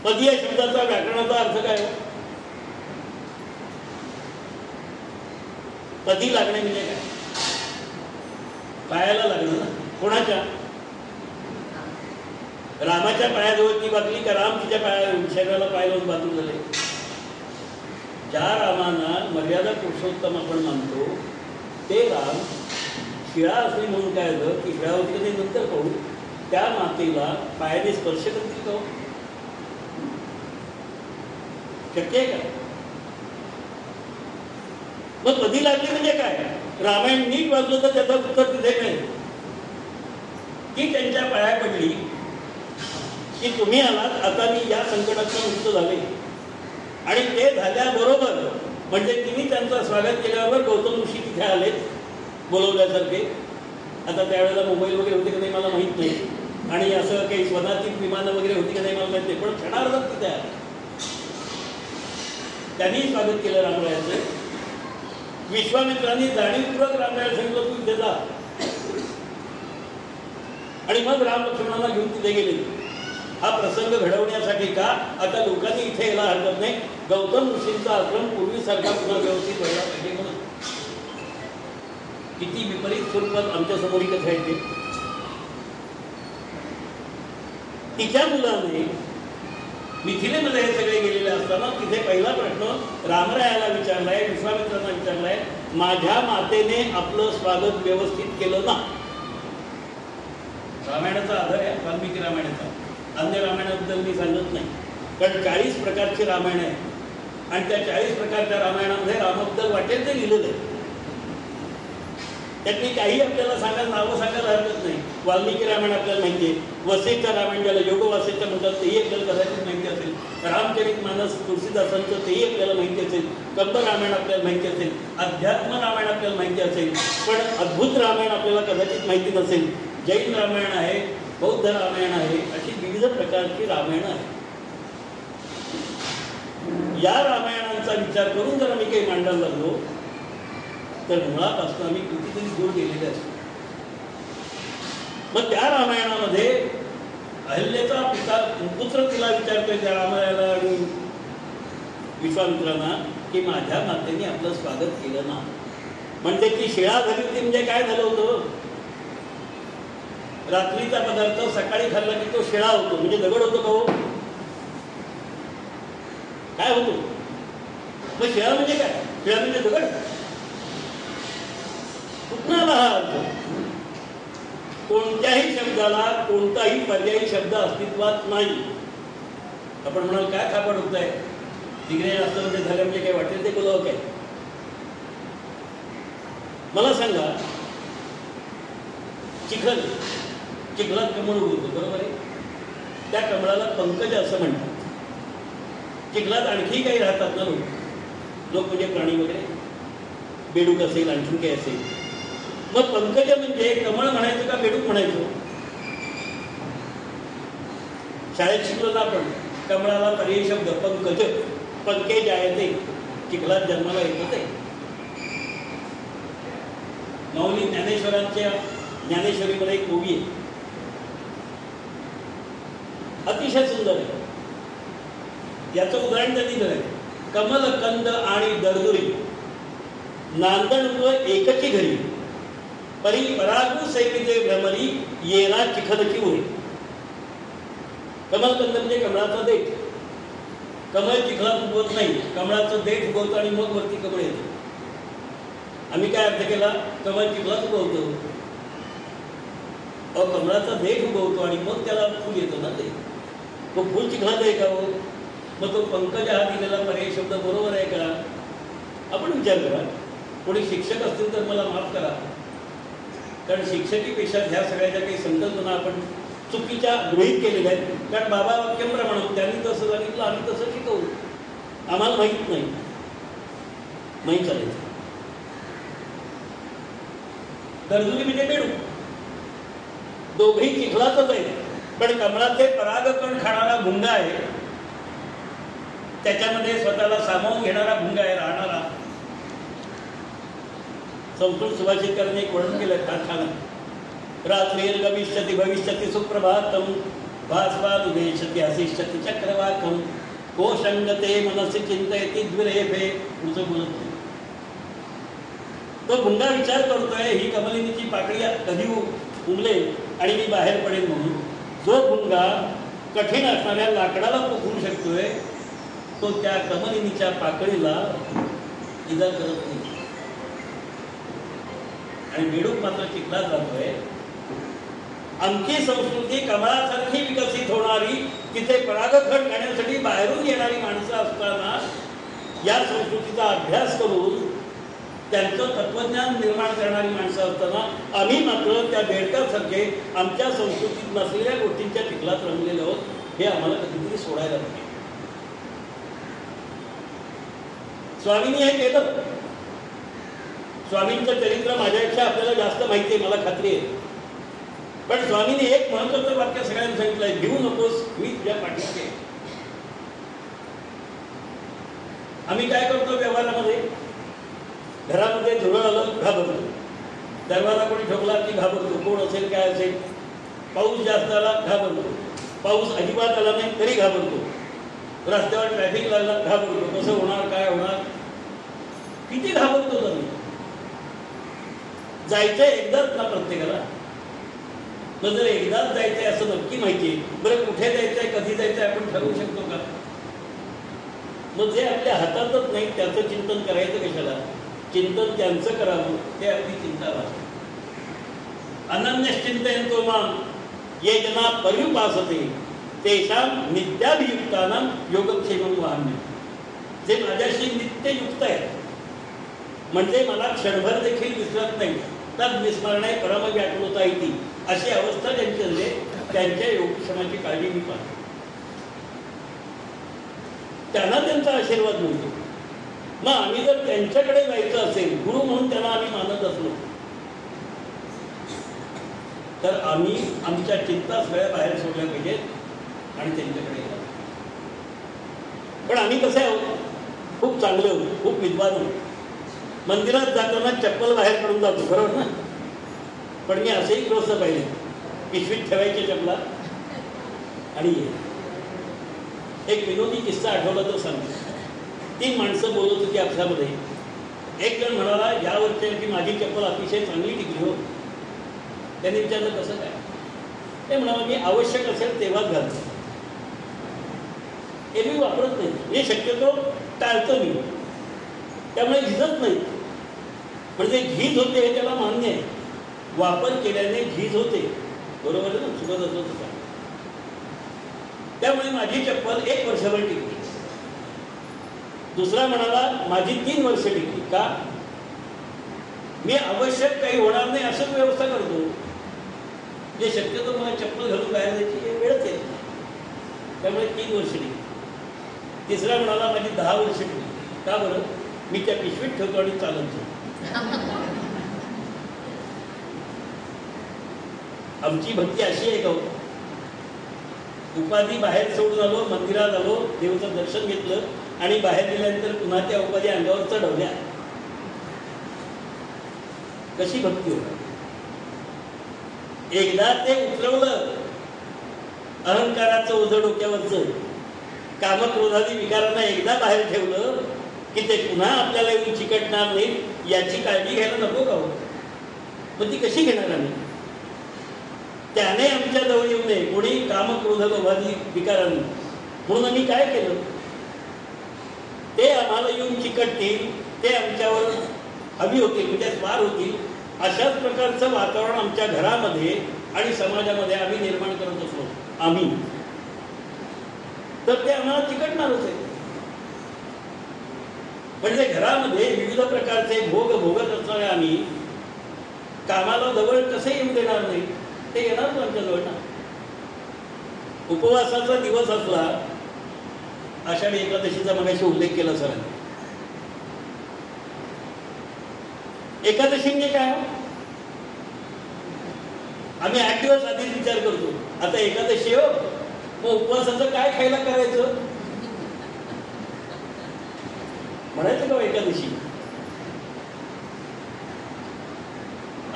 Speaker 1: पदी या शब्दाचा व्याकरणाचा अर्थ काय? पदी लागणे म्हणजे काय? पायाला लागणं ना. कोणाच्या? रामाच्या पायाजवळ ती वाकली का राम तिच्या शरीराला पाय लावून बाजू झाले? ज्या रामाना मर्यादा पुरुषोत्तम आपण मानतो ते राम शिळा असली म्हणून काय झालं की शिळावती कधी नंतर पाहू, त्या मातेला पायाने स्पर्श करतील का? शक्य आहे का? मग कधी लागली म्हणजे काय? रामायण नीट वाचलं तर त्याचं उत्तर तिथे मिळेल. ती त्यांच्या पाया पडली की तुम्ही आलात, आता मी या संकटातून मुक्त झाले. आणि ते झाल्याबरोबर म्हणजे तिने त्यांचं स्वागत केल्याबरोबर गौतम ऋषी तिथे आले बोलवल्यासारखे. आता त्यावेळेला मोबाईल वगैरे होते की नाही मला माहीत नाही, आणि असं काही स्वतःची विमानं वगैरे होती की नाही मला माहित नाही, पण क्षणार्धात तिथे आले. त्यांनी स्वागत केलं रामरायाचं. विश्वामित्रांनी जाणीवपूर्वक रामरायाला सांगितलं तू इथे जा, आणि मग राम लक्ष्मणांना घेऊन तिथे गेले. हा प्रसंग घडवण्यासाठी का आता लोकांनी इथे यायला हरकत नाही, गौतम ऋषींचा आश्रम पूर्वीसारखा पुन्हा व्यवस्थित व्हायला पाहिजे म्हणून. किती विपरीत स्वरूपात आमच्या समोर कथा येते. तिच्या मुलाने मिथिलेमध्ये हे सगळे गेलेले असताना तिथे पहिला प्रश्न रामरायाला विचारलाय, विश्वामित्रांना विचारलाय, माझ्या मातेने आपलं स्वागत व्यवस्थित केलं ना? रामायणाचा आधार आहे वाल्मिकी रामायणाचा. अन्य रामायणाबद्दल मी सांगत नाही, कारण 40 प्रकारची रामायण आहे आणि त्या 40 प्रकारच्या रामायणामध्ये रामाबद्दल वाटेल ते लिहिलेलं आहे. त्यातली काही आपल्याला नावं सांगायला हरकत नाही. वाल्मिकी रामायण आपल्याला माहिती आहे, वसिष्ठ रामायण ज्याला योग वासिष्ठ म्हणतात तेही आपल्याला कदाचित माहिती असेल, रामचरित मानस तुळशीदासांचं तेही आपल्याला माहिती असेल, कंब रामायण आपल्याला माहिती असेल, अध्यात्म रामायण आपल्याला माहिती असेल, पण अद्भुत रामायण आपल्याला कदाचित माहिती नसेल. जैन रामायण आहे, बौद्ध रामायण आहे, अशी विविध प्रकारची रामायण आहे. या रामायणांच्या रामायणाचा विचार करून जर आम्ही काही मांडायला लागलो तर मुळापासून आम्ही कितीतरी दूर गेलेले असतो. मग त्या रामायणामध्ये अहल्येचा पुत्र तिला विचारतोय त्या रामायणाला आणि विश्वामित्रांना की माझ्या मातेने आपलं स्वागत केलं ना. म्हणजे ती शिळा झाली होती. म्हणजे काय झालं होतं, रात्रीचा पदार्थ सकाळी खाल्ला की तो शिळा होतो. म्हणजे दगड होतो का हो, काय होतो. मग शिळा म्हणजे काय, शिळा म्हणजे दगड. कुठून आला हा अर्थ. कोणत्याही शब्दाला कोणताही पर्यायी शब्द अस्तित्वात नाही. आपण म्हणाल काय खापड होत आहे, डिग्री जास्त म्हणजे झालं म्हणजे काय वाटेल ते बोलावं काय. मला सांगा, चिखलात कमळ उगवतो, बरोबर आहे. त्या कमळाला पंकज असं म्हणतात. चिखलात आणखी काही राहतात ना लोक म्हणजे प्राणी वगैरे, बेडूक असेल, आणखी काही असेल. मग पंकज म्हणजे कमळ म्हणायचं का बेडूक म्हणायचं. शाळेत शिकलो ना आपण, कमळाला पर्यायी शब्द पंकज, पंकेज आहे ते चिखलात जन्माला येतं ते. माऊली ज्ञानेश्वरांच्या ज्ञानेश्वरीमध्ये एक ओवी आहे, अतिशय सुंदर आहे. याचं उदाहरण त्यांनी दिलंय. कमल कंद आणि दरदुरी नांदण एकची घरी, परी परागू सैनिके भ्रमरी येना चिखलची उरी. कमलकंद म्हणजे कमळाचा देठ. कमळ चिखलात उगवत नाही, कमळाचं देठ उगवतं आणि मग वरती कमळ येतं. आम्ही काय अर्थ केला, कमळ चिखलात उगवतो, कमळाचा देठ उगवतो आणि मग त्याला फुल येतं ना. ते तो फुल चिखलात आहे का हो. मग तो पंकज हा दिलेला पर्याय शब्द बरोबर आहे का. आपण विचार करा. कोणी शिक्षक असतील तर मला माफ करा, कारण शिक्षकी पेशात ह्या सगळ्याच्या काही संकल्पना आपण चुकीच्या गृहीत केलेल्या आहेत. कारण बाबा वाक्यप्रमाणे त्यांनी तसं सांगितलं, आम्ही तसं शिकवू, आम्हाला माहीत नाही चालायचं. दरदुरी म्हणजे बेडू, दोघेही चिखलातच आहे. पण कमळाचे परागकण खाणारा भुंगा आहे, त्याच्यामध्ये स्वतःला सामावून घेणारा भुंगा आहे, राहणारा. संस्कृत सुभाषितकारांनी एक वर्णन केलं फार छान. रात्रीर्गमिष्यति भविष्यति सुप्रभातम भास्वादुदेशति हसिष्यति चक्रवाकम कोशंगते मनसि चिंतयति द्विरेफे. पुढचं बोलत नाही. तो भुंगा विचार करतोय ही कमलिनीची पाकळी कधी उमलेल आणि मी बाहेर पडेल म्हणून. जो भुंगा कठीण असणाऱ्या लाकडाला पोखरू शकतोय तो त्या कमलिनीच्या पाकळीला इजा करत नाही. आणि बेडूक मात्र चिखलात जातोय. आमची संस्कृती कमळासारखी विकसित होणारी, तिथे परागकण घेण्यासाठी बाहेरून येणारी माणसं असताना या संस्कृतीचा अभ्यास करून त्यांचं तत्वज्ञान निर्माण करणारी माणसं असताना आम्ही मात्र त्या बेडकासारखे आमच्या संस्कृतीत नसलेल्या गोष्टींच्या चिखलात रमलेले आहोत. हे आम्हाला कधीतरी सोडायला पाहिजे. स्वामींनी हे केलं. स्वामींचं चरित्र माझ्यापेक्षा आपल्याला जास्त माहिती आहे, मला खात्री आहे. पण स्वामींनी एक महत्वाचं वाक्य सगळ्यांना सांगितलंय, भिवू नकोस, मी तुझ्या पाठीशी आहे. आम्ही काय करतो व्यवहारामध्ये, घरामध्ये झुरळ आलं घाबरतो, दरवाजा कोणी ठोकला की घाबरतो, कोण असेल काय असेल. पाऊस जास्त आला घाबरतो, पाऊस अजिबात आला नाही तरी घाबरतो, रस्त्यावर ट्रॅफिक लागला घाबरतो, कसं होणार काय होणार, किती घाबरतो. आम्ही जायचंय एकदाच ना प्रत्येकाला. मग जर एकदाच जायचंय असं नक्की माहिती आहे, बरं कुठे जायचंय कधी जायचंय आपण ठरवू शकतो का. मग जे आपल्या हातातच नाही त्याचं चिंतन करायचं कशाला. चिंतन त्यांचं करावं हे आपली चिंता वाटते. अनन्यश्चिंतयन्तो मां ये जना पर्युपासते तेषां नित्याभियुक्तानां योगक्षेमं वहाम्यहम्. जे माझ्याशी नित्ययुक्त आहेत, म्हणजे मला क्षणभर देखील विसरत नाही, तद विस्मरणे परम व्याकुलता येते, अशी अवस्था ज्यांची असते त्यांच्या योगक्षेमाची काळजी मी पाहतो. त्यांना त्यांचा आशीर्वाद मिळतो. मग आम्ही जर त्यांच्याकडे जायचं असेल, गुरु म्हणून त्यांना आम्ही मानत असलो, तर आम्ही आमच्या चिंता सगळ्या बाहेर सोडल्या पाहिजेत आणि त्यांच्याकडे गेला. पण आम्ही कसे आहोत, खूप चांगले होते, खूप विद्वान होते. मंदिरात जाताना चप्पल बाहेर काढून जातो, बरोबर ना? पण मी असेही ग्रस्त पाहिले, पिशवीत ठेवायचे चपला. आणि एक विनोदी किस्सा आठवला तो सांगतो. 3 माणसं बोलत होती आपल्यामध्ये. एक जण म्हणाला, या वर्षी माझी चप्पल अतिशय चांगली टिकली हो. त्याने विचारलं कसं काय? ते म्हणाला, मी आवश्यक असेल तेव्हाच घालतो, एरवी वापरत नाही, हे शक्यतो टाळतो मी, त्यामुळे झिजत नाही. म्हणजे झीज होते हे त्याला मान्य आहे, वापर केल्याने झीज होते, बरोबर आहे ना? चुकत असत होता. त्यामुळे माझी चप्पल 1 वर्षभर टिकली. दुसरा म्हणाला, माझी 3 वर्ष टिकली. का? मी आवश्यक काही होणार नाही असंच व्यवस्था करतो, जे शक्यतो मला चप्पल घालून बाहेर जायची वेळच येत नाही, त्यामुळे 3 वर्ष टिकली. तिसरा म्हणाला, माझी 10 वर्ष टिकली. का बरं? मी त्या पिशवीत ठेवतो आणि चालत जातो. आमची भक्ती अशी आहे का? उपाधी बाहेर सोडून आलो, मंदिरात आलो, देवाचं दर्शन घेतलं आणि बाहेर गेल्यानंतर पुन्हा त्या उपाधी अंगावर चढवल्या. कशी भक्ती होती? एकदा ते उतरवलं अहंकाराचं ओझं डोक्यावरचं, कामक्रोधादी विकारांना एकदा बाहेर ठेवलं की ते पुन्हा आपल्याला येऊन चिकटणार नाही याची काळजी घ्यायला नको का? पण ती कशी घेणार आम्ही? त्याने आमच्या जवळ येऊ नये कोणी कामक्रोध लोभादी विकारांनी. म्हणून आम्ही काय केलं? ते आम्हाला येऊन चिकटतील, ते आमच्यावर हवी होतील, म्हणजे स्वार होतील, अशाच प्रकारचं वातावरण आमच्या घरामध्ये आणि समाजामध्ये आम्ही निर्माण करत असलो आम्ही, तर ते आम्हाला चिकटणारच आहे. म्हणजे घरामध्ये विविध प्रकारचे भोग भोगत असणारे आम्ही कामाला जवळ कसे येऊ देणार नाही? ते येणारच आमच्या जवळ ना. उपवासाचा दिवस असला, आषाढी एकादशीचा मगाशी उल्लेख केला सरांनी. एकादशी म्हणजे काय? आम्ही 8 दिवस आधीच विचार करतो, आता एकादशी हो, मग उपवासाचं काय खायला करायचं म्हणायचं का एकादशी?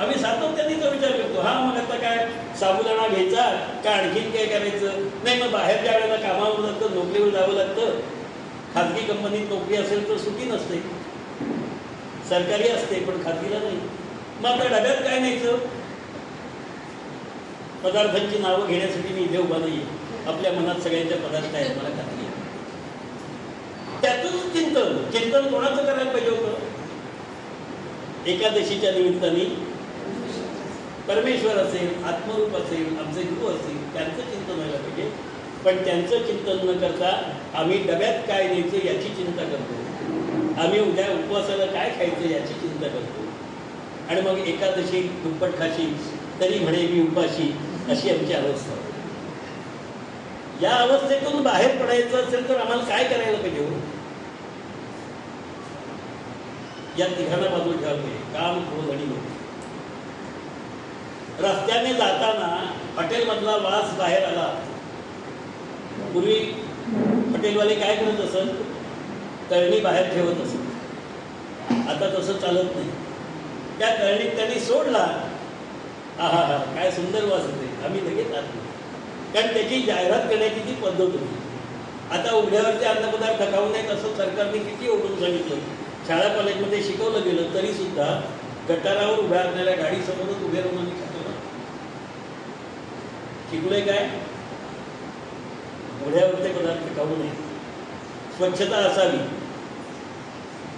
Speaker 1: आम्ही सातत्याने तो विचार करतो. हा, मग आता काय साबुदाणा घ्यायचा का आणखीन काय करायचं? नाही, मग बाहेर ज्या वेळेला कामावर जातं, नोकरीवर जावं लागतं, खाजगी कंपनीत नोकरी असेल तर सुट्टी नसते, सरकारी असते पण खाजगीला नाही. मग आता डब्यात काय न्यायचं? पदार्थांची नावं घेण्यासाठी मी इथे उभा नाहीये, आपल्या मनात सगळ्यांच्या पदार्थ आहेत, मला खात्री आहे. त्यातून चिंतन कोणाचं करायला पाहिजे होतं? एकादशीच्या निमित्ताने परमेश्वर असेल, आत्मरूप असेल, आमचे गुरु असतील, त्यांचं चिंतन व्हायला पाहिजे. पण त्यांचं चिंतन न करता आम्ही डब्यात काय न्यायचं याची चिंता करतो, आम्ही उद्या उपवासाला काय खायचं याची चिंता करतो. आणि मग एकादशी दुप्पट खाशी तरी म्हणे मी उपाशी, अशी आमची अवस्था. या अवस्थेतून बाहेर पडायचं असेल तर आम्हाला काय करायला पाहिजे? या तिघांना बाजूला ठेवायला पाहिजे, काम, क्रोध आणि लोभ. रस्त्याने जाताना हॉटेलमधला वास बाहेर आला. पूर्वी हॉटेलवाले काय करत असत? तळणी बाहेर ठेवत असत. आता तसं चालत नाही. त्या तळणीत त्यांनी सोडला, आहा हा, काय सुंदर वास होते, आम्ही लगेच आलो. कारण त्याची जाहिरात करण्याची ती पद्धत होती. आता उघड्यावरचे अन्नपदार्थ खाऊ नयेत असं सरकारने किती ओढून सांगितलं. शाळा कॉलेजमध्ये शिकवलं गेलं तरी सुद्धा गटारावर उभ्या असलेल्या गाडीसमोरच उभे राहून आम्ही खातो ना. शिकलोय काय? उघड्यावरचे पदार्थ खाऊ नये, स्वच्छता असावी.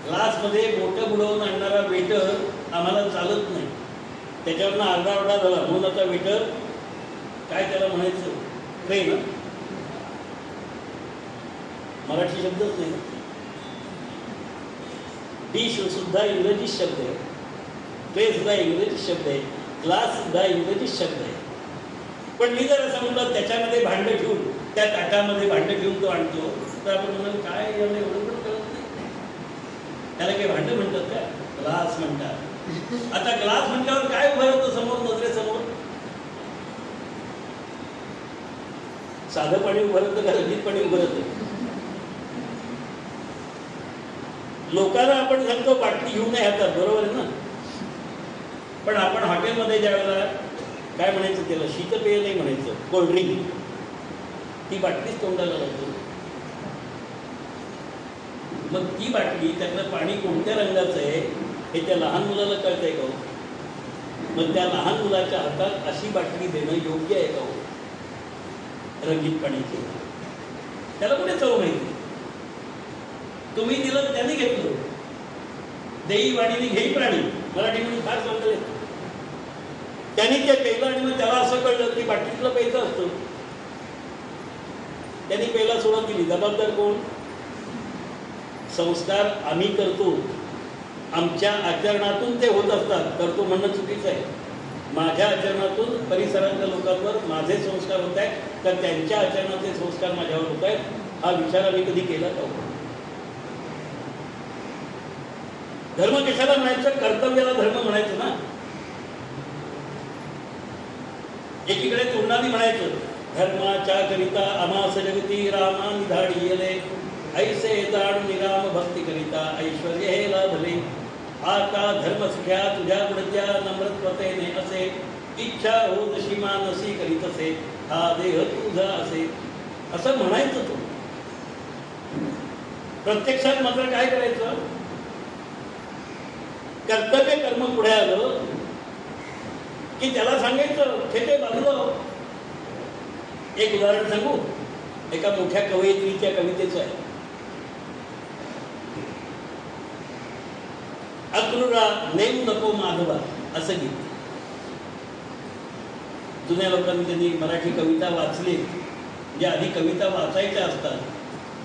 Speaker 1: ग्लासमध्ये मोठं बुडवून आणणारा वेटर आम्हाला चालत नाही, त्याच्यावरनं आरडाओरडा झाला. म्हणून आता वेटर काय त्याला म्हणायचं? ट्रे ना, मराठी शब्दच नाही. डिश सुद्धा इंग्रजी शब्द आहे, ट्रे सुद्धा इंग्रजी शब्द आहे, ग्लास सुद्धा इंग्रजी शब्द आहे. पण मी जर असं म्हणलं त्याच्यामध्ये भांडं ठेवून, त्या ताटामध्ये भांडं ठेवून तो आणतो, तर आपण म्हणाल काय एवढं पण कळत नाही, त्याला काही भांडं म्हणतात का? ग्लास म्हणतात. आता ग्लास म्हटल्यावर काय उभं राहतं समोर, नजरेसमोर? साधं पाणी उभं राहतं का रंगीत पाणी उभं राहतं? लोकांना आपण सांगतो बाटली घेऊन नाही हातात, बरोबर आहे ना? पण आपण हॉटेलमध्ये ज्या वेळेला काय म्हणायचं त्याला, शीतपेय नाही म्हणायचं, कोल्ड्रिंक, ती बाटलीच तोंडाला लागतो. मग ती बाटली, त्यातलं पाणी कोणत्या रंगाचं आहे हे त्या लहान मुलाला कळतंय का? मग त्या लहान मुलाच्या हातात अशी बाटली देणं योग्य आहे का? रंगीत पाण्याची त्याला कुठे चव माहिती? तुम्ही दिलं त्याने घेतलं. देई वाणीने घेई प्राणी, मराठी म्हणून फार चांगलं येतं. त्यांनी ते पेलं आणि मग त्याला असं कळलं की बाटलीतलं प्यायचं असतं. त्यांनी पेला सुरुवात केली. जबाबदार कोण? संस्कार आम्ही करतो, आमच्या आचरणातून ते होत असतात. करतो म्हणणं चुकीचं आहे. माझ्या आचरणातून परिसरातल्या लोकांवर माझे संस्कार होत आहेत, तर त्यांच्या आचरणाचे संस्कार माझ्यावर होत आहेत, हा विचार आम्ही कधी केला का? धर्म कशाला म्हणायचं? कर्तव्याला धर्म म्हणायचं ना. एकीकडे तोंडाने म्हणायचं धर्माच्या करिता आमास जगती रामा निधाडियले, ऐसे दाण निराम भक्ती करिता ऐश्वर्य हे लाभले. आता धर्म सख्या तुझ्या गुणत्या नम्रत्वतेने असे, इच्छा हो जशी मानसी करीत असे, हा देह तुझा असे, असं म्हणायचं. तो प्रत्यक्षात मात्र काय करायचं? कर्तव्य कर्म पुढे आलं की त्याला सांगायचं खेटे बांधलं. एक उदाहरण सांगू, एका मोठ्या कवयित्रीच्या कवितेचं आहे. अक्रूरा नेऊ नको माधवा असं गीत. जुन्या लोकांनी त्यांनी मराठी कविता वाचली, ज्या आधी कविता वाचायच्या असतात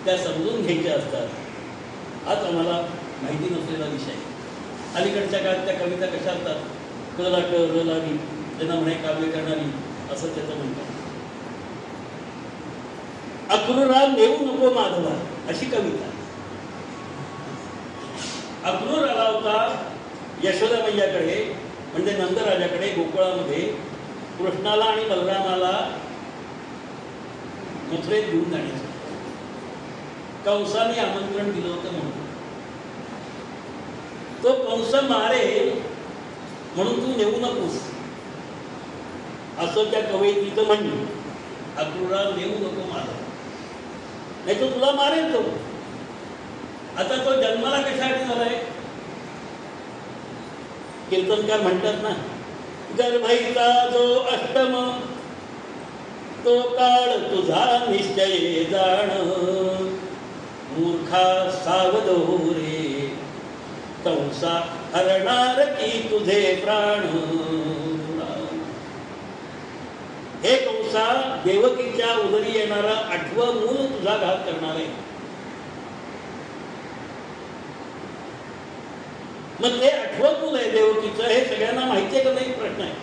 Speaker 1: त्या समजून घ्यायच्या असतात. हाच आम्हाला माहिती नसलेला विषय. अलीकडच्या काळात त्या कविता कशा असतात? क लाट र लावी, त्यांना म्हणे काव्य करणारी, असं त्याचं म्हणतात. अक्रूरा नेऊ नको माधवा अशी कविता. अक्रूर आला होता यशोदा मैयाकडे, म्हणजे नंदराजाकडे, गोकुळामध्ये कृष्णाला आणि बलरामाला मथुरेत घेऊन जाण्याचं. कंसाने आमंत्रण दिलं होतं म्हणून. तो कंस मारे म्हणून तू नेऊ नकोस असं त्या कवयित्रीचं म्हणणं. अक्रूरा नेऊ नको माधव, नाही तो तुला मारेल. तो आता तो जन्माला कशासाठी झालाय? कीर्तनकार म्हणतात ना, गर्भईचा जो अष्टम तो काळ तुझा निश्चय जाण, मूर्खा सावध हो रे, कंसा हरणार की तुझे प्राण. हे कंसा, देवकीच्या उदरी येणारा 8वं मूल तुझा घात करणार आहे. मग ते 8वं मूल आहे देवकीचं, हे सगळ्यांना माहिती आहे का नाही प्रश्न आहे.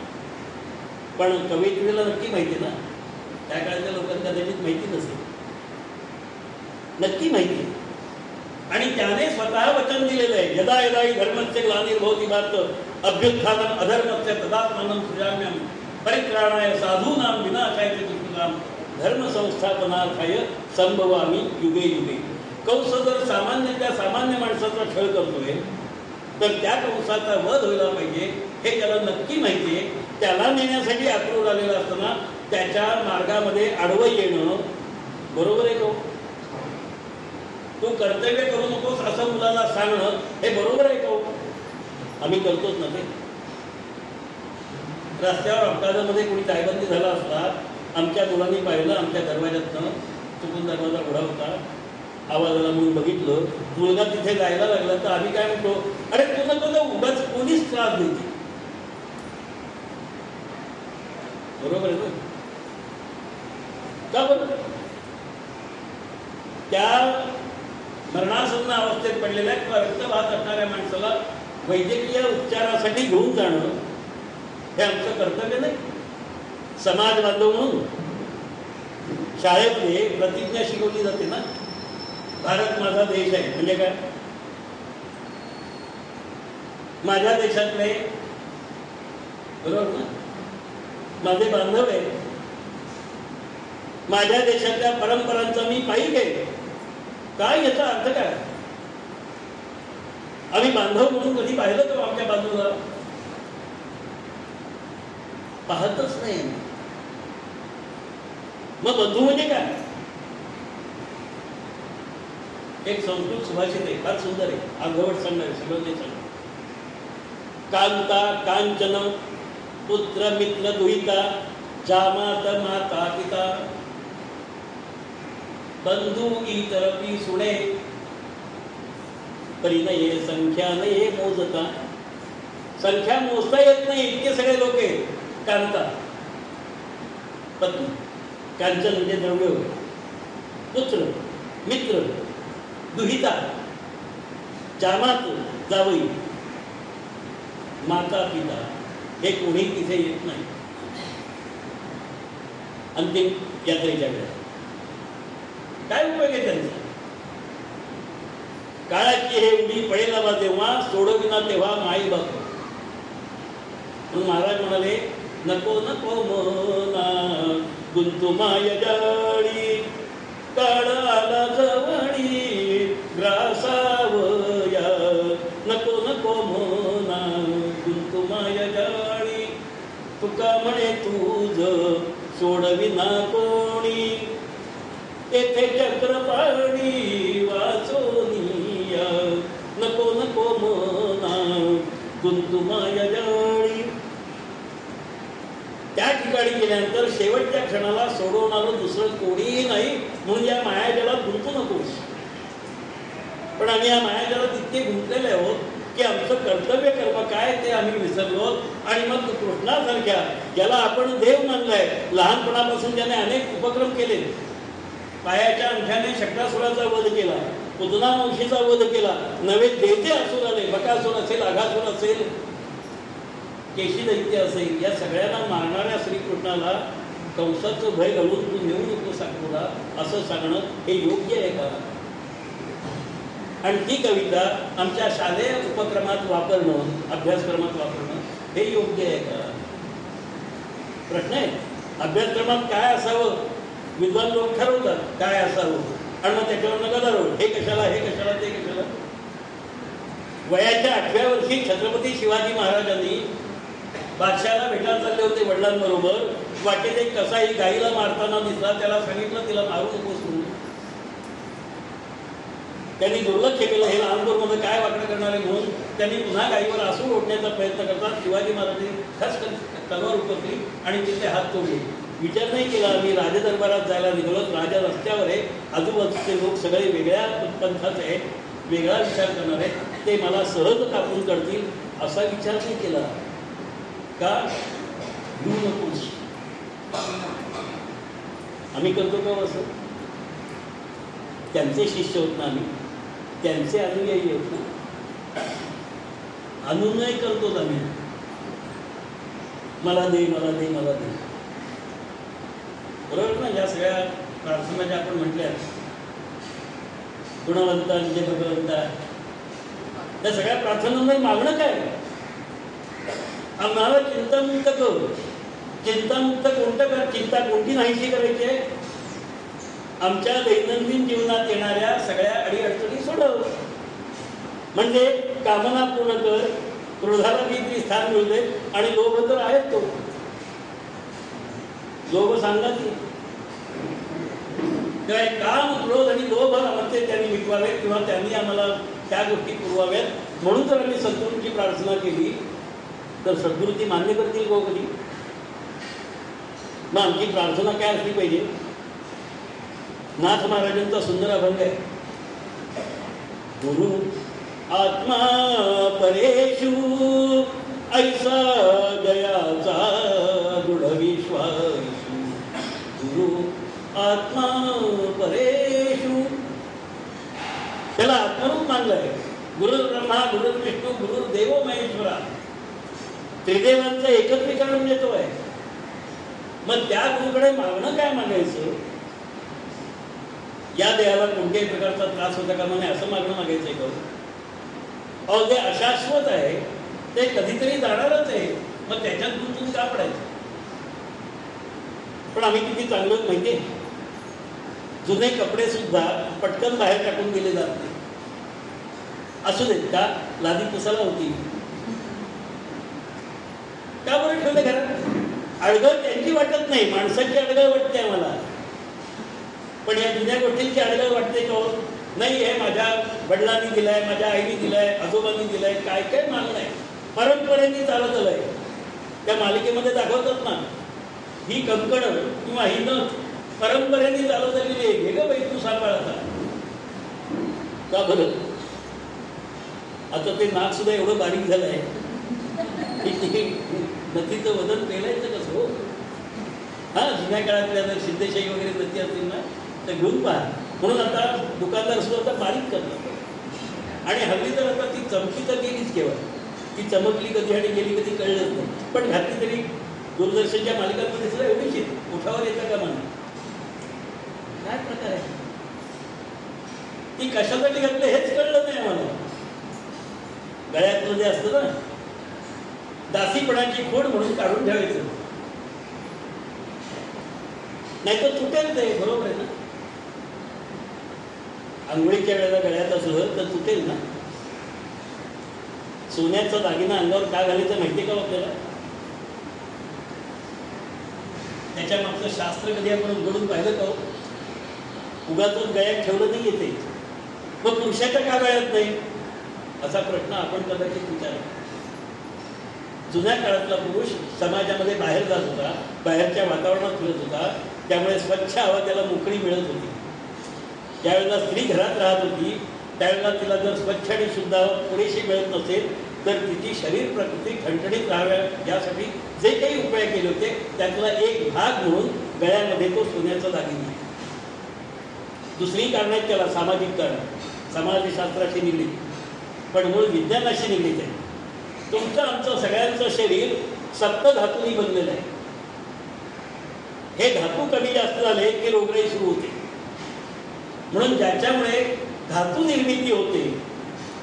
Speaker 1: पण कवयित्रीला नक्की माहिती आहे ना. त्या काळच्या लोकांना कदाचित माहिती नसेल, नक्की माहिती. आणि त्याने स्वतः वचन दिलेलं आहे, यदा यदा हि धर्मस्य ग्लानिर्भवति भारत अभ्युत्थानम अधर्मस्य तदात्मानं सृजाम्यहं परित्राणाय साधूनां विनाशाय च दुष्कृतां धर्म संस्थापनार्थाय संभवामि युगे युगे. कंस जर सामान्य माणसाचा छळ करतोय, तर त्या कंसाचा वध व्हायला पाहिजे हे त्याला नक्की माहिती आहे. त्याला नेण्यासाठी अक्रूर आलेला असताना त्याच्या मार्गामध्ये आडवं येणं बरोबर आहे का? तू कर्तव्य करू नकोस असं मुलाला सांगणं हे बरोबर आहे का? आम्ही करतोच ना ते. रस्त्यावर अपघातामध्ये कोणी टायबंदी झाला असला, आमच्या मुलांनी पाहिलं, आमच्या दरवाज्यातनं चुकून दरवाजा उघडा होता, आवाजाला म्हणून बघितलं, मुलगा तिथे जायला लागला, तर आम्ही काय म्हणतो, अरे तुझं तुझं उगाच कोणीच त्रास देते. बरोबर आहे ना? का बरं? त्या मरणासन्न अवस्थेत पडलेल्या किंवा रक्तवात असणाऱ्या माणसाला वैद्यकीय उपचारासाठी घेऊन जाणं हे आमचं कर्तव्य नाही. समाज बांधव म्हणून शाळेमध्ये प्रतिज्ञा शिकवली जाते ना, भारत माझा देश आहे. म्हणजे काय? माझ्या देशातले, बरोबर ना, माझे बांधव आहे, माझ्या देशातल्या परंपरांचा मी पाहिजे. काय याचा अर्थ काय? आम्ही बांधव म्हणून कधी पाहिलं का आमच्या बाजूला? पाहतच नाही. मग बंधू म्हणजे काय? एक संस्कृत सुभाषित आहे, फार सुंदर आहे, अर्धवट सांगणार सगळं ते सांग. कांता कांचन पुत्र मित्र दुहिता जामात माता पिता बंधू इतरपी सुणे परिणये संख्या नये मोजता. संख्या मोजता येत नाही इतके सगळे लोक आहेत. कांता पत्नी, कांचन म्हणजे द्रव्य, पुत्र मित्र दुहिता जामात जावई माता पिता, हे कोणी तिथे येत नाही अंतिम यात्रेच्या वेळेला. काय उपयोग आहे त्यांचा? काळाची हे उडी पडेला बा तेव्हा सोडविना तेव्हा माई बाप. म्हणून महाराज म्हणाले नको नको मोना गुंतू माय जाळी काळाला जवळी ग्रासावया. नको नको मोना गुंतू माय जाळी तुका म्हणे तुझ सोडविना कोणी तेथे चक्रपाणी वाचोनिया. नको नको मोना गुंतू माय जाळी. त्या ठिकाणी गेल्यानंतर शेवटच्या क्षणाला सोडवणारं दुसरं कोणीही नाही, म्हणून या मायाजालात गुंतू नकोस. पण आम्ही या मायाजालात इतके गुंतलेले आहोत की आमचं कर्तव्य कर्म काय ते आम्ही विसरलो. आणि मग कृष्णासारख्या ज्याला आपण देव मानलाय, लहानपणापासून ज्याने अनेक उपक्रम केले, पायाच्या अंगठ्याने शक्रासुराचा वध केला, पुतना वंशीचा वध केला, नवे देते असुर आले, बकासूर असेल, आघासूर असेल, केशी दैत्य असेल, या सगळ्यांना मारणाऱ्या श्रीकृष्णाला कंसाचं भय घालून तू नेऊ नको साखरूला असं सांगणं हे योग्य आहे का? आणि ती कविता आमच्या शालेय उपक्रमात वापरणं, अभ्यासक्रमात वापरणं हे योग्य आहे का? प्रश्न आहे. अभ्यासक्रमात काय असावं विद्वान लोक ठरवतात काय असावं, आणि मग त्याच्यावर गदारोळ, हे कशाला हे कशाला ते कशाला. वयाच्या 8व्या वर्षी छत्रपती शिवाजी महाराजांनी बादशाहाला भेटायला चालले होते वडिलांबरोबर. वाटेत एक कसाई गाईला मारताना दिसला, त्याला सांगितलं तिला मारू नकोस म्हणून. त्यांनी दुर्लक्ष केलं, हे लहानपूरमध्ये काय वाटणं करणार आहे म्हणून त्यांनी पुन्हा गाईवर आसूड ओढण्याचा प्रयत्न करतात शिवाजी महाराजांनी खास तलवार उपटली आणि तिथे हात तोडले. विचार नाही केला, मी राजदरबारात जायला निघालो, राजा रस्त्यावर आहे, आजूबाजूचे लोक सगळे वेगळ्या पंथाचे आहेत, वेगळा विचार करणार आहेत, ते मला सहज कापून करतील असा विचार नाही केला का? घेऊ नकोस. आम्ही करतो का असं? त्यांचे शिष्य होत ना आम्ही, त्यांचे अनुयायी होत ना, अनुनय करतोच आम्ही. मला दे मला दे मला दे. बरोबर ना? या सगळ्या प्रार्थना ज्या आपण म्हटल्या, गुणवंता म्हणजे भगवंता, त्या सगळ्या प्रार्थनांमध्ये मागणं काय? आम्हाला चिंतामुक्त कर. चिंतामुक्त कोणतं कर? चिंता कोणती नाहीशी करायची आहे? आमच्या दैनंदिन जीवनात येणाऱ्या सगळ्या अडीअडचणी सोडव. म्हणजे कामना पूर्ण कर, क्रोधाला किती स्थान मिळू दे, आणि लोभ तर आहेत तो. लोभ सांगा की काय? काम क्रोध आणि लोभ आम्हाला त्यांनी मिटवावे किंवा त्यांनी आम्हाला त्या गोष्टी पुरवाव्यात. म्हणून जर आम्ही सद्गुरूंची प्रार्थना केली तर सद्गुरू ती मान्य करतील गो कधी? मग आमची प्रार्थना काय असली पाहिजे? नाथ महाराजांचा सुंदर अभंग आहे, गुरु आत्मा परेशु ऐसा दयाचा दृढ विश्वास. गुरु आत्मा परेशु, त्याला आत्मरूप मानलंय. गुरु ब्रह्मा गुरु विष्णू गुरु देवो महेश्वरा, त्रिदेवांचं एकत्रीकरण म्हणजे तो आहे. मग त्या गुरुकडे मागणं काय मागायचं? या देहाला कोणत्याही प्रकारचा त्रास होता का म्हणे असं मागणं मागायचंय का? अहो, जे अशाश्वत आहे ते कधीतरी जाणारच आहे, मग त्याच्यात गुंतून का पडायचं? पण आम्ही किती चांगलं माहितीये, जुने कपडे सुद्धा पटकन बाहेर टाकून दिले जात नाही. असू देत का, लादी पुसायला होती, का बरं ठेवलं घरात? अडगळ त्यांची वाटत नाही, माणसाची अडगळ वाटते आम्हाला. पण या जुन्या गोष्टींची अडगळ वाटते का? नाही, हे माझ्या वडिलांनी दिलाय, माझ्या आईने दिलाय, आजोबांनी दिलाय, काय काय मागणं आहे, परंपरेने चालत आलंय. त्या मालिकेमध्ये दाखवतात ना, ही कंकण किंवा ही न परंपरेने चालत आलेली आहे, घे ग बाई तू सांभाळ आता. का बरं? आता ते नाक सुद्धा एवढं बारीक झालं आहे की नथीचं वजन पेलायचं कसं हो? हा, जुन्या काळातल्या जर सिद्धेशाही वगैरे नथी असतील ना तर घेऊन पहा. म्हणून आता दुकानदार सुद्धा आता बारीक करतात. आणि हल्ली तर आता ती चमकी तर गेलीच केव्हा, ती चमकली कधी आणि गेली कधी कळलंच नाही. पण घातली तरी दूरदर्शनच्या मालिकांमध्ये सुद्धा एवढीच उठावर येतं का म्हणा, काय प्रकार आहे? ती कशासाठी घातलं हेच कळलं नाही आम्हाला. गळ्यातलं जे असतं ना, दासीपणाची खोड म्हणून काढून ठेवायचं, नाही तर तुटेल ते. बरोबर आहे ना? आंघोळीच्या वेळेला गळ्यात असलं तर तुटेल ना. सोन्याचा दागिना अंगावर का घालायचं माहिती का आपल्याला? त्याच्या मागचं शास्त्र कधी आपण उघडून पाहिलं का? उगाच गळ्यात ठेवलं नाही येते. मग पुरुषाच्या का गळ्यात नाही असा प्रश्न आपण कदाचित विचारला. जुन्या काळातला पुरुष समाजामध्ये बाहेर जात होता, बाहेरच्या वातावरणात फिरत होता, त्यामुळे स्वच्छ हवा त्याला मोकळी मिळत होती. ज्यावेळेला स्त्री घरात राहत होती त्यावेळेला तिला जर स्वच्छ आणि शुद्ध हवा पुरेशी मिळत नसेल तर तिची शरीर प्रकृती ठणठणीत राहाव्या यासाठी जे काही उपाय केले होते त्यातला एक भाग म्हणून गळ्यामध्ये तो सोन्याचा दागिना आहे. दुसरी कारण आहेत त्याला सामाजिक कारण, समाजशास्त्राशी निगडीत, पण मूळ विज्ञानाशी निगडीत आहे. तुमचं आमचं सगळ्यांचं शरीर सप्तधातूंनी बनलेलं आहे. हे धातू कमी जास्त झाले की रोगराई सुरू होते. म्हणून ज्याच्यामुळे धातू निर्मिती होते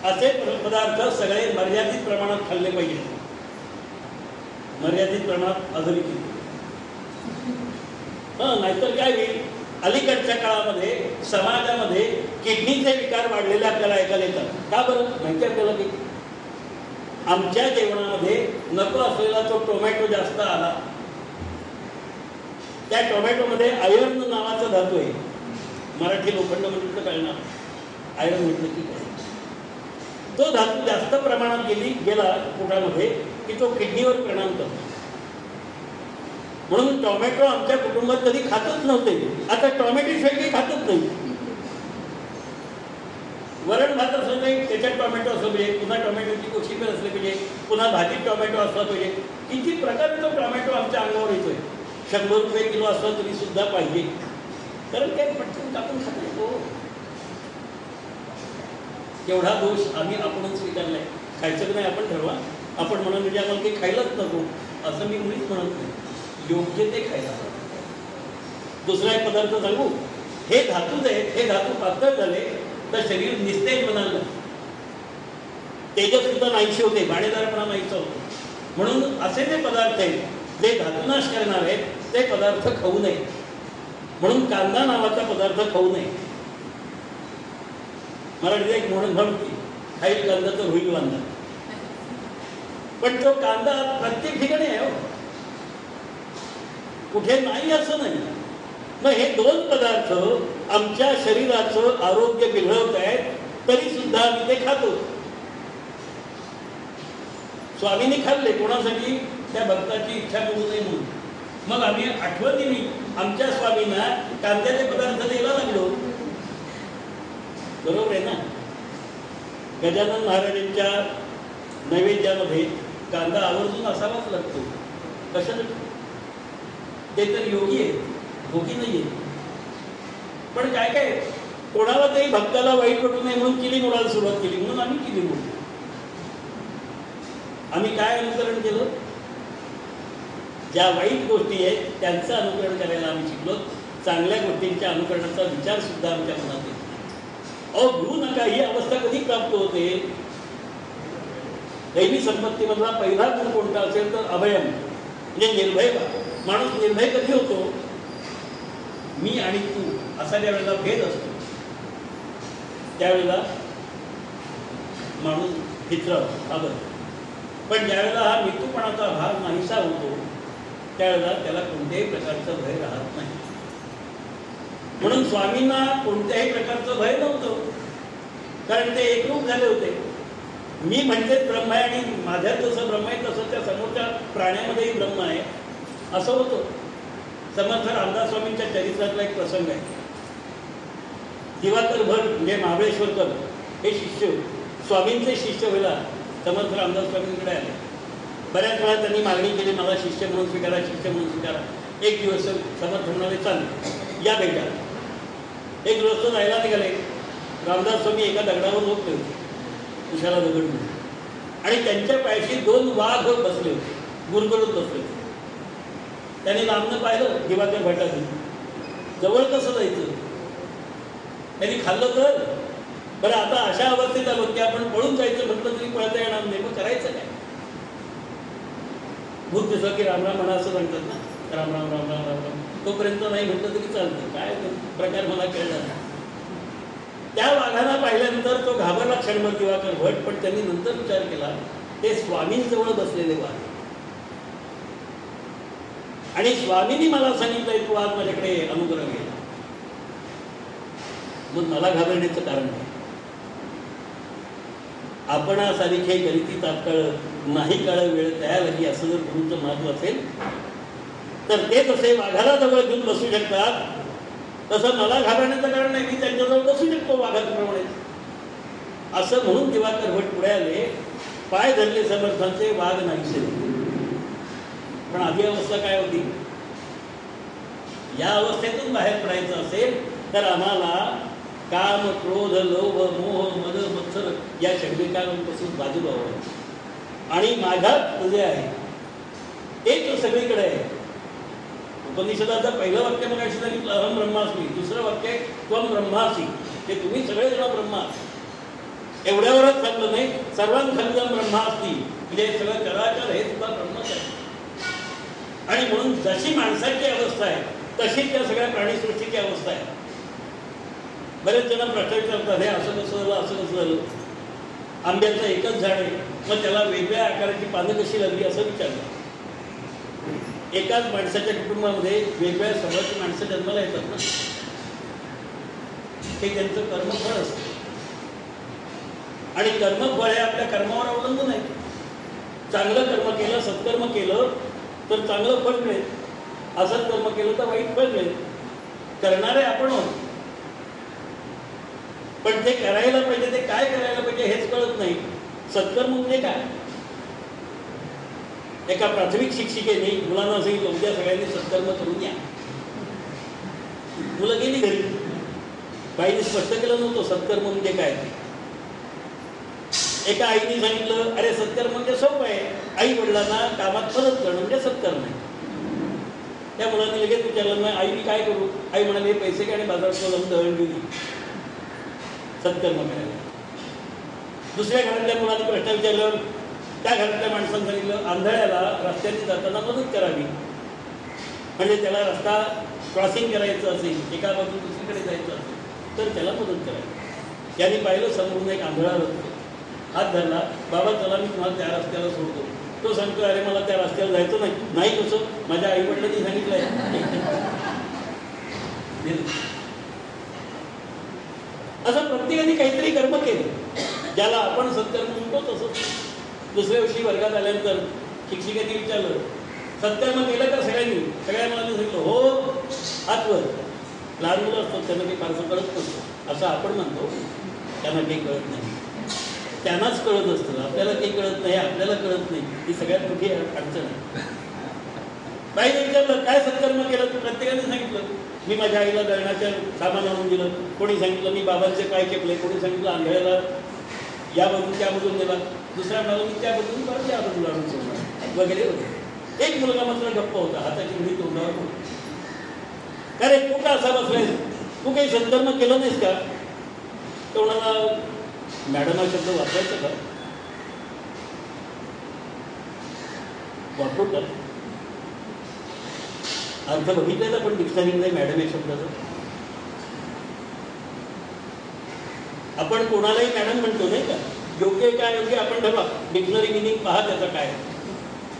Speaker 1: असे पदार्थ सगळे मर्यादित प्रमाणात खाल्ले पाहिजे. मर्यादित प्रमाणात अधोरेखित, नाहीतर काय होईल? अलीकडच्या काळामध्ये समाजामध्ये किडनीचे विकार वाढलेले आपल्याला ऐकायला येतात. का बरं? माहिती आपल्याला की आमच्या जेवणामध्ये नको असलेला तो टोमॅटो जास्त आला. त्या टोमॅटोमध्ये आयर्न नावाचा धातू आहे. मराठी लोखंड म्हटलं कळणार, आयर्न म्हटलं की काय? तो धातू जास्त प्रमाणात गेला पोटामध्ये की तो किडनीवर परिणाम करतो. म्हणून टोमॅटो आमच्या कुटुंबात कधी खातच नव्हते. आता टोमॅटो शिवाय काही खातच नाही. वरण भात असलं नाही त्याच्यात टोमॅटो असलं पाहिजे, पुन्हा टोमॅटोची कोशिंबीर असली पाहिजे, पुन्हा भाजीत टोमॅटो असला पाहिजे. किती प्रकारे तो टोमॅटो आमच्या अंगावर येतोय. 100 रुपये किलो असला तरी सुद्धा पाहिजे. कारण काय पटकन कापून खात येतो. एवढा दोष आम्ही आपणच स्वीकारलाय. खायचं नाही आपण ठरवा. आपण म्हणून म्हणजे आम्हाला काही खायलाच नको असं मी मुळीच म्हणत नाही. योग्य ते खायला. दुसरा एक पदार्थ सांगू, हे धातूच आहेत, हे धातू पातळ झाले तर शरीर निस्तेज बनायला, तेजस सुद्धा नाहीशी होते, भाडेदारपणा नाहीसा होतो. म्हणून असे जे पदार्थ आहेत जे धातुनाश करणार आहेत ते पदार्थ खाऊ नये. म्हणून कांदा नावाचा पदार्थ खाऊ नये. मराठीत एक म्हणती, खाईल कांदा तर होईल वांदा. पण तो कांदा प्रत्येक ठिकाणी आहे हो, कुठे नाही असं नाही. मग हे दोन पदार्थ आमच्या शरीराचं आरोग्य बिघडवत आहेत तरी सुद्धा आम्ही ते खातो. स्वामींनी खाल्ले कोणासाठी? त्या भक्ताची इच्छा करू नये म्हणून. मग आम्ही आठवणीने आमच्या स्वामींना कांद्याचे पदार्थ द्यायला लागलो. बरोबर आहे ना? गजानन महाराजांच्या नैवेद्यामध्ये कांदा आवर्जून असावाच लागतो. कशासाठी? ते तर योगी आहे, भोगी नाही आहे. पण काय काय कोणाला तरी भक्ताला वाईट वाटू नये म्हणून किली मोडायला सुरुवात केली. म्हणून आम्ही किली मोडली. आम्ही काय अनुकरण केलं? ज्या वाईट गोष्टी आहेत त्यांचं अनुकरण करायला आम्ही शिकलो. चांगल्या गोष्टींच्या अनुकरणाचा विचार सुद्धा आमच्या मनात येतो. अहो घेऊ नका, ही अवस्था कधी प्राप्त होते? दैवी संपत्तीमधला पहिला गुण कोणता असेल तर अभयम, म्हणजे निर्भय. माणूस निर्भय कधी होतो? मी आणि तू असा ज्या वेळेला भेद असतो त्यावेळेला माणूस चित्रावं हा बरं. पण ज्यावेळेला हा मितूपणाचा भाग नाहीसा होतो त्यावेळेला त्याला कोणत्याही प्रकारचं भय राहत नाही. म्हणून स्वामींना कोणत्याही प्रकारचं भय नव्हतं, कारण ते एकरूप झाले होते. मी म्हणजेच ब्रह्म आहे आणि माझ्यात जसं ब्रह्म आहे तसं त्या समोरच्या प्राण्यामध्येही ब्रह्म आहे असं होतं. समर्थ रामदास स्वामींच्या चरित्रातला एक प्रसंग आहे. दिवाकर भट म्हणजे महाबळेश्वरकर हे शिष्य स्वामींचे शिष्य व्हायला समर्थ रामदास स्वामींकडे आले. बऱ्याच वेळा त्यांनी मागणी केली, मला शिष्य म्हणून स्वीकारा, शिष्य म्हणून स्वीकारा. एक दिवस समर्थ म्हणाले चालेल या भेटा. एक गृहस्थ जायला निघाले. रामदास स्वामी एका दगडावर झोपले होते, उशाला दगड म्हणून, आणि त्यांच्या पायाशी 2 वाघ बसले होते, गुरगुरत बसले होते. त्याने लांबनं पाहिलं दिवाकर भटाने, जवळ कसं जायचं, त्यांनी खाल्लं तर बरं. आता अशा अवस्थेत आलो की आपण पळून जायचं म्हटलं तरी पळता येणार नाही, मग करायचं काय. भूत दिसलं की राम राम म्हणा असं सांगतात ना, राम राम राम राम राम राम, तोपर्यंत नाही म्हटलं तरी चालतं. काय प्रकार मला कळला. त्या वाघाला पाहिल्यानंतर तो घाबरला क्षणभर दिवाकर भट, पण त्यांनी नंतर विचार केला ते स्वामींजवळ बसलेले वाघ, आणि स्वामींनी मला सांगितलंय तू आज माझ्याकडे अनुग्रह घ्यायला, मग मला घाबरण्याचं कारण नाही. आपण सारिखे गलिती तात्काळ नाही काळ वेळ तयार लागली असं जर गुरूचं महत्व असेल तर ते तसे वाघाला जवळ घेऊन बसू शकतात, तसं मला घाबरण्याचं कारण नाही, मी त्यांच्याजवळ बसू शकतो वाघाप्रमाणे. असं म्हणून दिवाकर भट पुढे आले, पाय धरले समर्थांचे, वाघ नाहीसे. पण आधी अवस्था काय होती. या अवस्थेतून बाहेर पडायचं असेल तर आम्हाला काम, क्रोध, लोभ, मोह, मद, मत्सर या षड्विकारांपासून बाजूला व्हावं. आणि माझ्यात जे आहे तेच सगळीकडे आहे. उपनिषदाचं पहिलं वाक्य मग अशी सांगितलं अहम ब्रह्मास्मी, दुसरं वाक्य त्वम ब्रह्मासी, ते तुम्ही सगळेजण ब्रह्मा. एवढ्यावरच चाललं नाही, सर्वांखंडम ब्रह्मास्ती, म्हणजे सगळं चराचर हे सुद्धा ब्रह्मच आहे. आणि म्हणून जशी माणसाची अवस्था आहे तशी त्या सगळ्या प्राणीसृष्टीची अवस्था आहे. बरेच जण प्रश्न विचारतात हे असं कसं झालं, असं कसं झालं. आंब्याचं एकच झाड आहे, मग त्याला वेगळ्या आकाराची पानं कशी लागली असं विचारलं. एकाच माणसाच्या कुटुंबामध्ये वेगवेगळ्या स्वभावाची माणसं जन्माला येतात ना, हे त्यांचं कर्मफळ असतं. आणि कर्मफळ हे आपल्या कर्मावर अवलंबून आहे. चांगलं कर्म केलं, सत्कर्म केलं तर चांगलं फळ मिळेल, असत कर्म केलं तर वाईट फळ मिळेल. करणारे आपण आहोत, पण ते करायला पाहिजे, ते काय करायला पाहिजे हेच कळत नाही. सत्कर्म म्हणजे काय. एका प्राथमिक शिक्षिकेने मुलांना सांगितलं उद्या सगळ्यांनी सत्कर्म करून या. मुलं गेली घरी. बाईने स्पष्ट केलं नव्हतं सत्कर्म म्हणजे काय. एका आईने सांगितलं अरे सत्कर्म म्हणजे सोपं आहे, आई वडिलांना कामात मदत करणं म्हणजे सत्कर्म आहे. त्या मुलांनी लगेच विचारलं मग आई मी काय करू. आई म्हणाली पैसे काय आणि बाजारात जाऊन दळण दिली सत्कर्म करायला. दुसऱ्या घरातल्या मुलांनी प्रश्न विचारल्यावर त्या घरातल्या माणसांनी सांगितलं आंधळ्याला रस्त्याने जाताना मदत करावी, म्हणजे त्याला रस्ता क्रॉसिंग करायचं असेल, एका बाजून दुसरीकडे जायचं असेल तर त्याला मदत करावी. यांनी पाहिलं समोरून एक आंधळा रस्ता, हात धरला, बाबा चला मी तुम्हाला त्या रस्त्याला सोडतो. तो सांगतो अरे मला त्या रस्त्याला जायचं नाही. नाही कसं, माझ्या आई वडिलांनी सांगितलंय. असं प्रत्येकाने काहीतरी कर्म केलं ज्याला आपण सत्कर्म म्हणतो. तसंच दुसऱ्या दिवशी वर्गात आल्यानंतर शिक्षिकेने विचारलं सत्कर्म केलं का सगळ्यांनी. सगळ्या मुलांनी सांगितलं हो, हातवर. लहान मुलं असतात त्यांना काही फारसं कळत नसतं असं आपण म्हणतो, त्यांना काही कळत नाही. त्यांनाच कळत असतं, आपल्याला काही कळत नाही, आपल्याला कळत नाही. ही सगळ्यात मोठी अडचण आहे. बाईने विचारलं काय सत्कर्म केलं. तर प्रत्येकाने सांगितलं मी माझ्या आईला दळणाच्या सामान आणून दिलं, कोणी सांगितलं मी बाबांचे पाय केपले, कोणी सांगितलं आंधळ्याला या बाजून त्या बाजून नेला, दुसऱ्या म्हणाला मी त्या बाजून परत या बाजूला आणून सोडला वगैरे होते. एक मुलगा मात्र गप्प होता, हाताची घडी तोंडावर होती. अरे तू का असा बसलाय, तू काही सत्कर्म केलं नाहीस का. तो म्हणाला मॅडम हा शब्द वापरायचा का, वापरू का. अर्थ बघितलेला पण डिक्शनरीमध्ये मॅडम या शब्दाचा. आपण कोणालाही मॅडम म्हणतो नाही का. योग्य काय योग्य आपण ठरवा, डिक्शनरी मिनिंग पहा त्याचं काय.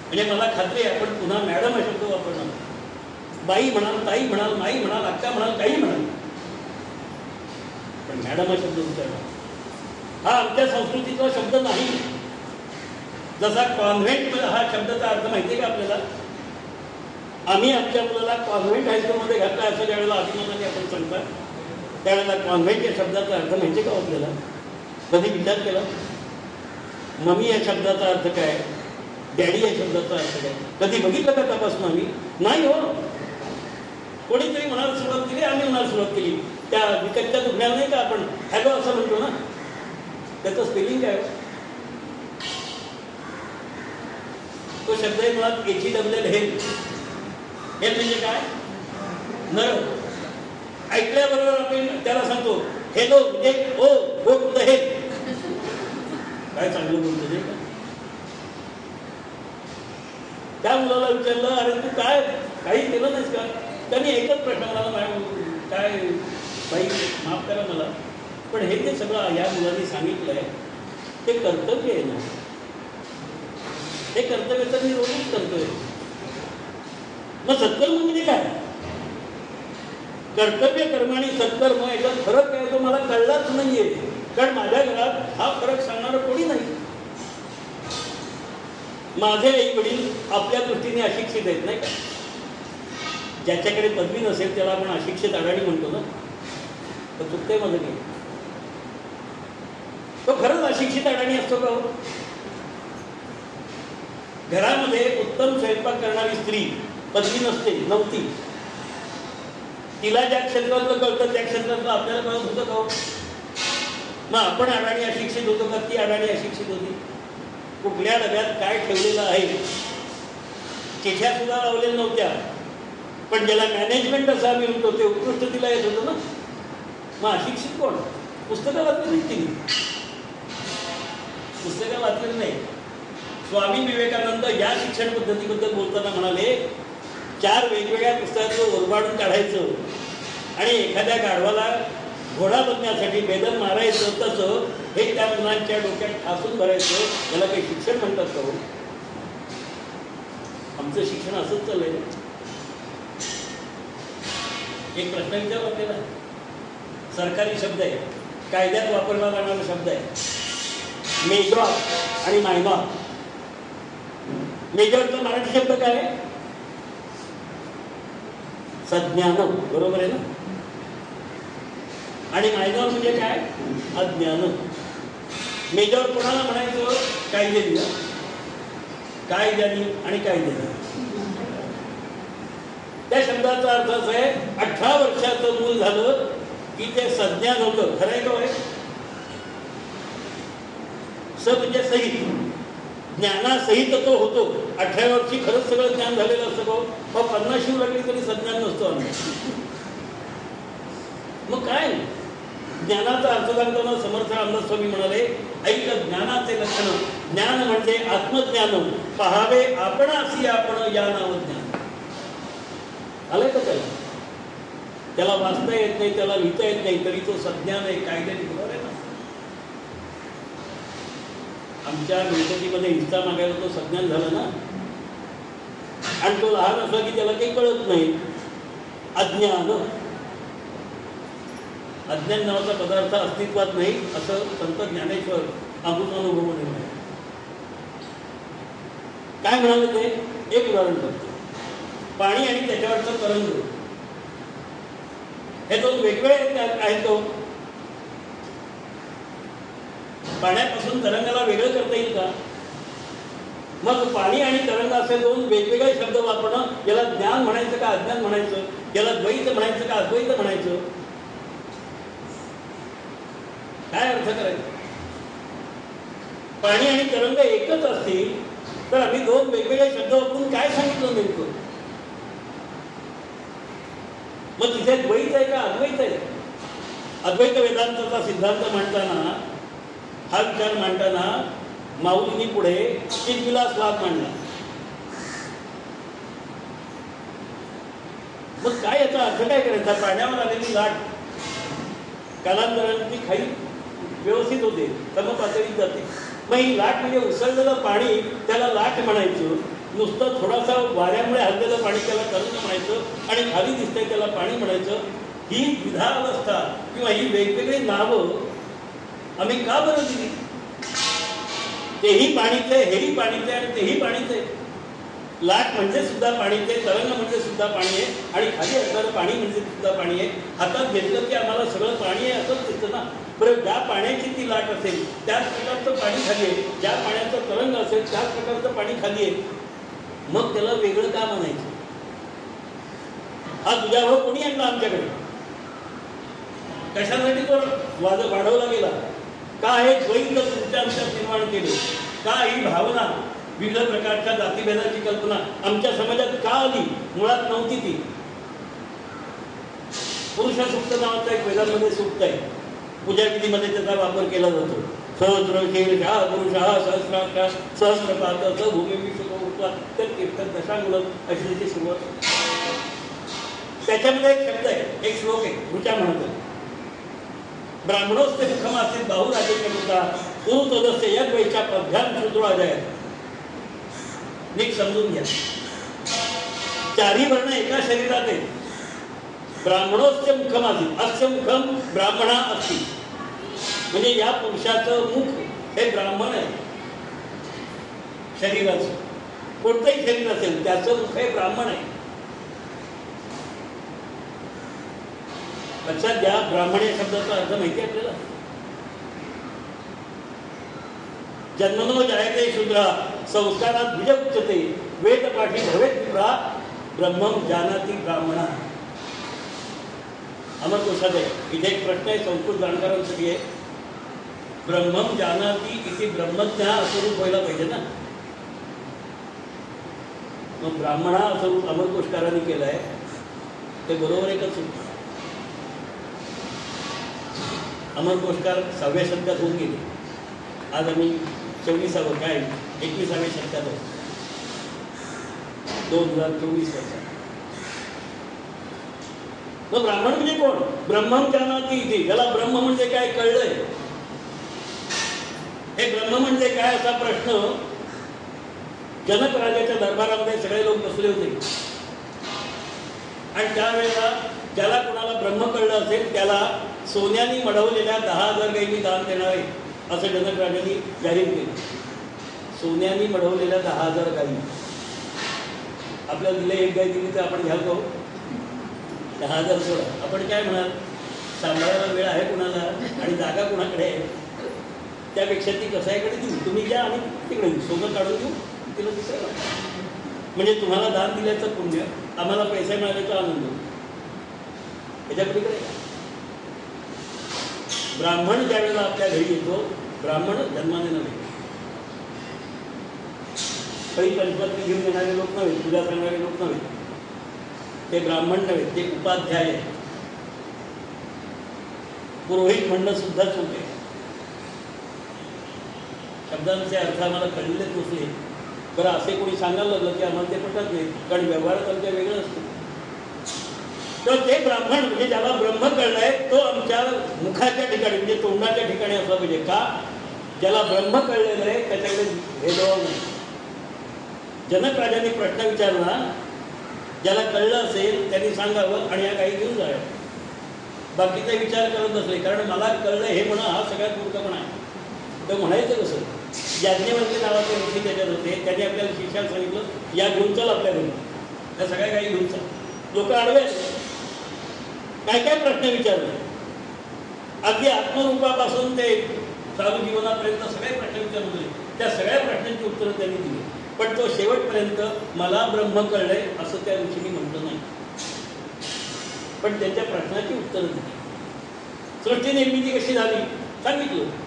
Speaker 1: म्हणजे मला खात्री आहे आपण पुन्हा मॅडम हा शब्द वापरणार, बाई म्हणाल, ताई म्हणाल, माई म्हणाल, अक्का म्हणाल, काही म्हणाल, पण मॅडम हा शब्द विचारणार. हा आमच्या संस्कृतीचा शब्द नाही. जसा कॉन्व्हेंट हा शब्दाचा अर्थ माहिती आहे का आपल्याला? आम्ही आमच्या मुलाला कॉन्व्हेंट हायस्कूलमध्ये घातला असं ज्यावेळेला अभिमानाने आपण सांगता, त्यावेळेला कॉन्व्हेंट या शब्दाचा अर्थ माहिती का आपल्याला? कधी विचार केला? मम्मी या शब्दाचा अर्थ काय, डॅडी या शब्दाचा अर्थ काय, कधी बघितलं का तपासून आम्ही? नाही हो. कोणीतरी म्हणायला सुरुवात केली, आम्ही म्हणायला सुरुवात केली. त्या विकतच्या दुखण्याला नाही का आपण हॅलो असं म्हणतो ना, त्याचं स्पेलिंग काय? तो शब्द आहे मुळात HEL. हे म्हणजे काय? नर. ऐकल्याबरोबर आपण त्याला सांगतो हेलो म्हणजे ओ गो टू द हेल. काय चांगलं बोलतो ते. त्या मुलाला विचारलं, अरे तू काय काही केलं नाहीस का? त्यांनी एकच प्रश्न मला, काय बाई माफ करा मला, पण हे जे सगळं या मुलांनी सांगितलंय ते कर्तव्य आहे ना. हे कर्तव्य तर मी रोजच करतोय. मग सत्कर्म म्हणजे काय? कर्तव्य कर्म आणि सत्कर्म याच्यात फरक काय तो मला कळलाच नाहीये. कारण माझ्या घरात हा फरक सांगणारं कोणी नाही. माझे आई वडील आपल्या दृष्टीने अशिक्षित आहेत नाही का? ज्याच्याकडे पदवी नसेल त्याला आपण अशिक्षित अडाणी म्हणतो ना, तर चुकते माझं नाही. तो खरंच अशिक्षित अडाणी असतो का? घरामध्ये उत्तम स्वयंपाक करणारी स्त्री पदवी नव्हती, तिला ज्या क्षेत्रातलं कळतं त्या क्षेत्रातलं आपल्याला कळत होतं का? मग आपण अडाणी अशिक्षित होतो का ती अडाणी अशिक्षित होती? कुठल्या डब्यात काय ठेवलेलं आहे चिठ्या सुद्धा लावलेल्या नव्हत्या, पण ज्याला मॅनेजमेंट असं आम्ही म्हणतो ते उत्कृष्ट तिला येत होतं ना. मग अशिक्षित कोण? पुस्तकं वाचली नाही तिने, पुस्तकं वाचलेली नाही. स्वामी विवेकानंद या शिक्षण पद्धतीबद्दल बोलताना म्हणाले, 4 वेगवेगळ्या पुस्तकाचं ओरबाडून काढायचं आणि एखाद्या गाढवाला घोडा बनण्यासाठी बेदम मारायचं, तसं हे त्या मुलांच्या डोक्यात ठासून भरायचं. त्याला काही शिक्षण म्हणतात का? आमचं शिक्षण असंच चाललंय. एक प्रश्न विचारला आपल्याला, सरकारी शब्द आहे, कायद्यात वापरला जाणारा शब्द आहे मेजॉर आणि मायनॉर. मेजॉरचा मराठी शब्द काय आहे? सज्ञान, बरोबर आहे ना? आणि मायनॉर म्हणजे काय? अज्ञान. मेजॉर कोणाला म्हणायचं? कायद्याला, कायद्यानी आणि कायद्याला. त्या शब्दाचा अर्थ असा आहे, 18 वर्षाचं मूल झालं की ते सज्ञान होतं. खरं आहे का? स म्हणजे सहित, ज्ञानासहित तो होतो. 18 वर्षी खरंच सगळं ज्ञान झालेलं असतं का? मग 50 शिव लागली तरी सज्ञान नसतो आम्ही. मग काय ज्ञानाचा अर्थ सांगताना समर्थ रामदास स्वामी म्हणाले, ऐक ज्ञानाचे लक्षण. ज्ञान म्हणजे आत्मज्ञान, पहावे आपणासी आपण या नाव ज्ञान. आलंय का त्याला वाचता येत नाही, त्याला लिहिता येत नाही, तरी तो सज्ञान आहे, कायद्याने बरोबर आहे ना. आमच्या गणपतीमध्ये हिस्सा मागायला तो सज्ञान झाला ना. आणि तो लहान असला की त्याला काही कळत नाही. अज्ञान, अज्ञान नावाचा पदार्थ अस्तित्वात नाही असं संत ज्ञानेश्वर अमृतानुभवाने म्हणाले. काय म्हणाले ते? एक उदाहरण करतो. पाणी आणि त्याच्यावरचं तरंग हे दोन वेगवेगळे आहेत तो. पाण्यापासून तरंगाला वेगळं करता येईल का? मग पाणी आणि तरंग असे दोन वेगवेगळे शब्द वापरणं, याला ज्ञान म्हणायचं का अज्ञान म्हणायचं? याला द्वैत म्हणायचं का अद्वैत म्हणायचं? काय अर्थ करायचं? पाणी आणि तरंग एकच असतील तर आम्ही दोन वेगवेगळे शब्द वापरून काय सांगितलं नेमकं? मग तिथे द्वैत आहे का अद्वैत आहे? अद्वैत वेदांताचा सिद्धांत मांडताना, हा विचार मांडताना माऊलींनी पुढे 3 विलास लाभ मांडला. मग काय याचा अर्थ काय करायचा? पाण्यावर आलेली लाट कालांतराने ती खाली व्यवस्थित होते, समपातळीत जाते. मग ही लाट म्हणजे उसळलेलं पाणी त्याला लाट म्हणायचं, नुसतं थोडासा वाऱ्यामुळे हललेलं पाणी त्याला तरंग म्हणायचं आणि खाली दिसतंय त्याला पाणी म्हणायचं. ही द्विधा अवस्था किंवा ही वेगवेगळी नावं आम्ही का बरं दिली? तेही पाणीचे, हेही पाणीचे आणि तेही पाणीचे. लाट म्हणजे सुद्धा पाणीचे, तरंग म्हणजे सुद्धा पाणी आहे आणि खाली असणारं पाणी म्हणजे सुद्धा पाणी आहे. हातात घेतलं की आम्हाला सगळं पाणी आहे असंच दिसतं ना. बरं, ज्या पाण्याची ती लाट असेल त्याच प्रकारचं पाणी खाली आहे, ज्या पाण्याचं तरंग असेल त्याच प्रकारचं पाणी खाली आहे. मग त्याला वेगळं का म्हणायचं? हा तुझ्या भाऊ कोणी आणला आमच्याकडे? कशासाठी तो वाढवला गेला? का हे द्वैत तुमच्या आमच्यात निर्माण केले? का ही भावना, विविध प्रकारच्या जातीभेदाची कल्पना आमच्या समाजात का आली? मुळात नव्हती ती. पुरुष सूक्त नावाचं एक वेदांमध्ये सूक्त आहे, पूजाविधीमध्ये त्याचा वापर केला जातो. सहस्र शीर्षा पुरुषा सहस्राक्षा सहस्रपात स भूमी विश्व तर कीर्तन दशांगुलम अशी त्याची सुरुवात. त्याच्यामध्ये एक शब्द आहे, एक श्लोक आहे, ऋचा म्हणतो, ब्राह्मणोस्ते मुखमासीत बाहुराजेच्या मुद्दा पुरुतोदस्ते यज्ञ वैच्या पद्भ्याम शूद्राजय. नीट समजून घ्या, चारी वर्ण एका शरीरात आहे. ब्राह्मणोस्ते मुखमासीत, अस्य मुखम ब्राह्मणा असती, म्हणजे या पुरुषाचं मुख हे ब्राह्मण आहे. शरीराचं कोणतंही शरीर असेल त्याचं मुख हे ब्राह्मण आहे. लक्षात घ्या, ब्राह्मण या शब्दाचा अर्थ माहिती आहे आपल्याला? जन्मनो जायते शूद्रा संस्कारात द्विज उच्यते वेदपाठी भवेत विप्रा ब्रह्मम जानाति ब्राह्मणा. अमरकोशात आहे. इथे एक प्रश्न आहे संस्कृत जाणकारांसाठी आहे. ब्रह्मम जानाति इथे ब्रह्मज्ञ असं रूप व्हायला पाहिजे ना. मग ब्राह्मणा असं रूप अमरकोशकारांनी केलं आहे, ते बरोबर आहे का चूक? अमरकोशकार 6व्या शतकात होऊन गेले. आज आम्ही 24व्या काय 21व्या शतकात आहोत, 2024 वर्षात. मग ब्राह्मण म्हणजे कोण? ब्रह्मम जानाति इथे, ज्याला ब्रह्म म्हणजे काय कळलंय. हे ब्रह्म म्हणजे काय असा प्रश्न जनक राजाच्या दरबारामध्ये सगळे लोक बसले होते आणि त्यावेळेला ज्याला कोणाला ब्रह्म कळलं असेल त्याला सोन्याने मढवलेल्या 10,000 गायी मी दान देणार आहे असं जनक राजांनी जाहीर केलं. सोन्याने मढवलेल्या 10,000 गायी. आपल्याला दिले एक गाय दिली तर आपण घ्याल का? 10,000 सोडा. आपण काय म्हणाल, सांभाळायला वेळ आहे कुणाला आणि जागा कुणाकडे आहे? त्यापेक्षा ती कसायकडे देऊ, तुम्ही घ्या आणि तिकडे सोनं काढून देऊ तिला दुसऱ्याला. म्हणजे तुम्हाला दान दिल्याचं पुण्य, आम्हाला पैसे मिळाल्याचा आनंद. याच्या पलीकडे ब्राह्मण ज्या वेळेला आपल्या घरी येतो, ब्राह्मण जन्माने नव्हे, काही पंचपत्री घेऊन येणारे लोक नव्हे, पूजा करणारे लोक नव्हे, ते ब्राह्मण नव्हे, ते उपाध्याय. पुरोहित म्हणणं सुद्धा चूक आहे. शब्दांचे अर्थ आम्हाला कळलेच नसले. बरं, असे कोणी सांगायला लागलं की आम्हाला ते पटत नाही, कारण व्यवहारात आमच्या वेगळं असतं. तर ते ब्राह्मण म्हणजे ज्याला ब्रह्म कळलाय तो आमच्या मुखाच्या ठिकाणी म्हणजे तोंडाच्या ठिकाणी असला पाहिजे. का? ज्याला ब्रह्म कळलेलं आहे त्याच्याकडे भेदभाव नाही. जनक राजांनी प्रश्न विचारला, ज्याला कळलं असेल त्यांनी सांगावं आणि या काही घेऊन जाव्या. बाकीचा विचार करत नसले, कारण मला कळलं हे म्हणा हा सगळ्यात मूर्खपणा आहे. तर म्हणायचं कसं? याज्ञवल्क्य नावाचे ऋषी त्याच्यात होते, त्यांनी आपल्याला शिष्याला सांगितलं या घेऊन चल आपल्या घरी, त्या सगळ्या काही घेऊन चल. लोक आडवे काय काय प्रश्न विचारले, अगदी आत्मरूपापासून ते चालू जीवनापर्यंत सगळे प्रश्न विचारले होते. त्या सगळ्या प्रश्नांची उत्तरं त्यांनी दिली, पण तो शेवटपर्यंत मला ब्रह्म कळलंय असं त्या ऋषींनी म्हटलं नाही, पण त्यांच्या प्रश्नाची उत्तरं दिली. सृष्टी निर्मिती कशी झाली सांगितलं.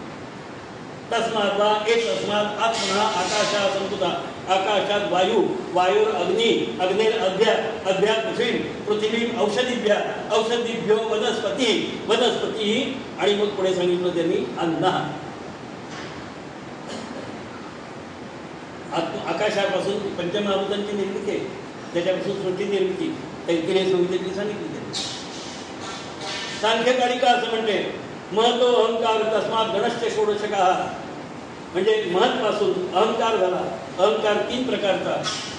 Speaker 1: तस्मात वा एक तस्मात आत्मना आकाशा संकुता, आकाशात वायू, वायूर अग्नी, अग्नेर अद्या, अद्या पृथ्वी, पृथ्वी औषधीभ्या, औषधीभ्यो वनस्पती, वनस्पती आणि मग पुढे सांगितलं त्यांनी अन्न. आकाशापासून पंचमहाभूतांची निर्मिती आहे, त्याच्यापासून सृष्टी निर्मिती तैत्तिरीय संहितेतली सांगितली त्यांनी. सांख्यकारिका असं म्हणते महतो अहंकार तस्मात गणश्च षोडशका, म्हणजे महत्पासून अहंकार झाला. अहंकार 3 प्रकारचा,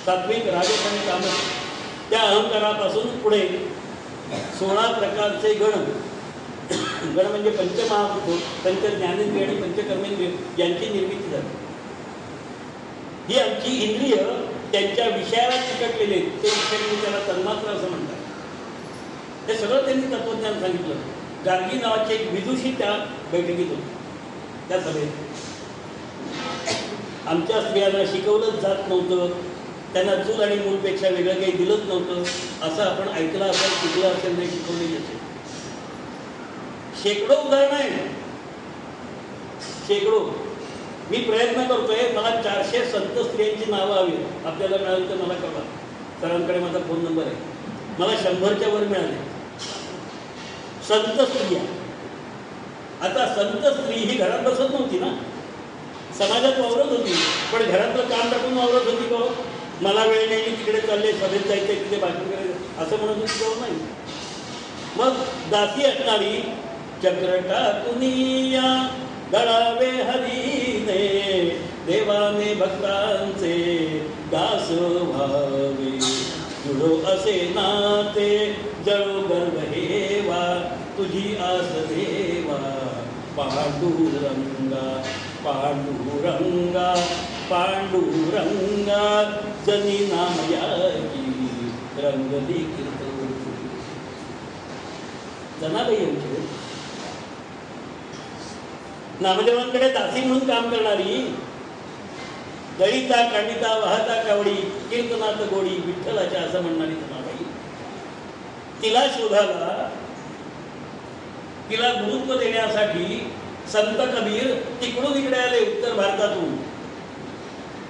Speaker 1: सात्विक, राजस आणि तामस. त्या अहंकारापासून पुढे 16 प्रकारचे गण. गण म्हणजे पंचमहाभूत, पंचज्ञानेंद्रिय आणि पंचकर्मेंद्रिय यांची निर्मिती झाली. ही आमची इंद्रिय त्यांच्या विषयाला चिकटलेले, ते विषय त्याला तन्मात्रा असं म्हणतात. हे सगळं त्यांनी तत्वज्ञान सांगितलं. गार्गी नावाचे एक विदुषी त्या बैठकीत होते, त्या सभेत. आमच्या स्त्रियांना शिकवलंच जात नव्हतं, त्यांना चूल आणि मूलपेक्षा वेगळं काही दिलंच नव्हतं, असं आपण ऐकलं असेल, शिकलं असेल, नाही शिकवलेली असेल. शेकडो उदाहरणं आहेत, शेकडो. मी प्रयत्न करतोय, मला 400 संत स्त्रियांची नावं हवी. आपल्याला मिळाली तर मला कळवा. सरांकडे माझा फोन नंबर आहे. मला 100च्या वर मिळाले संत स्त्रिया. आता संत स्त्री ही घरात बसत नव्हती ना, समाजात वावरत होती, पण घरातलं काम टाकून वावरत होती का? मला वेळ नाही, मी तिकडे चालले, सभेत जायचंय, तिथे भाषण करायचं असं म्हणत होती का? नाही. मग दासी असणारी चक्र टाकुनिया गळावे हरीने, देवाने भक्तांचे दास व्हावे, जुडो असे नाते जळो गर्व हेवा, तुझी आस देवा पांडुरंगा, पांडुरंगा, पांडुरंगा, जनी नामयाची रंगली कीर्तन. जनाबाई यांची नामदेवांकडे दासी म्हणून काम करणारी, दळीता कांडिता वाहता कावडी, कीर्तनात गोडी विठ्ठलाच्या असं म्हणणारी जनाबाई. तिला शोधायला, तिला गुरुत्व देण्यासाठी संत कबीर तिकडून इकडे आले, उत्तर भारतातून.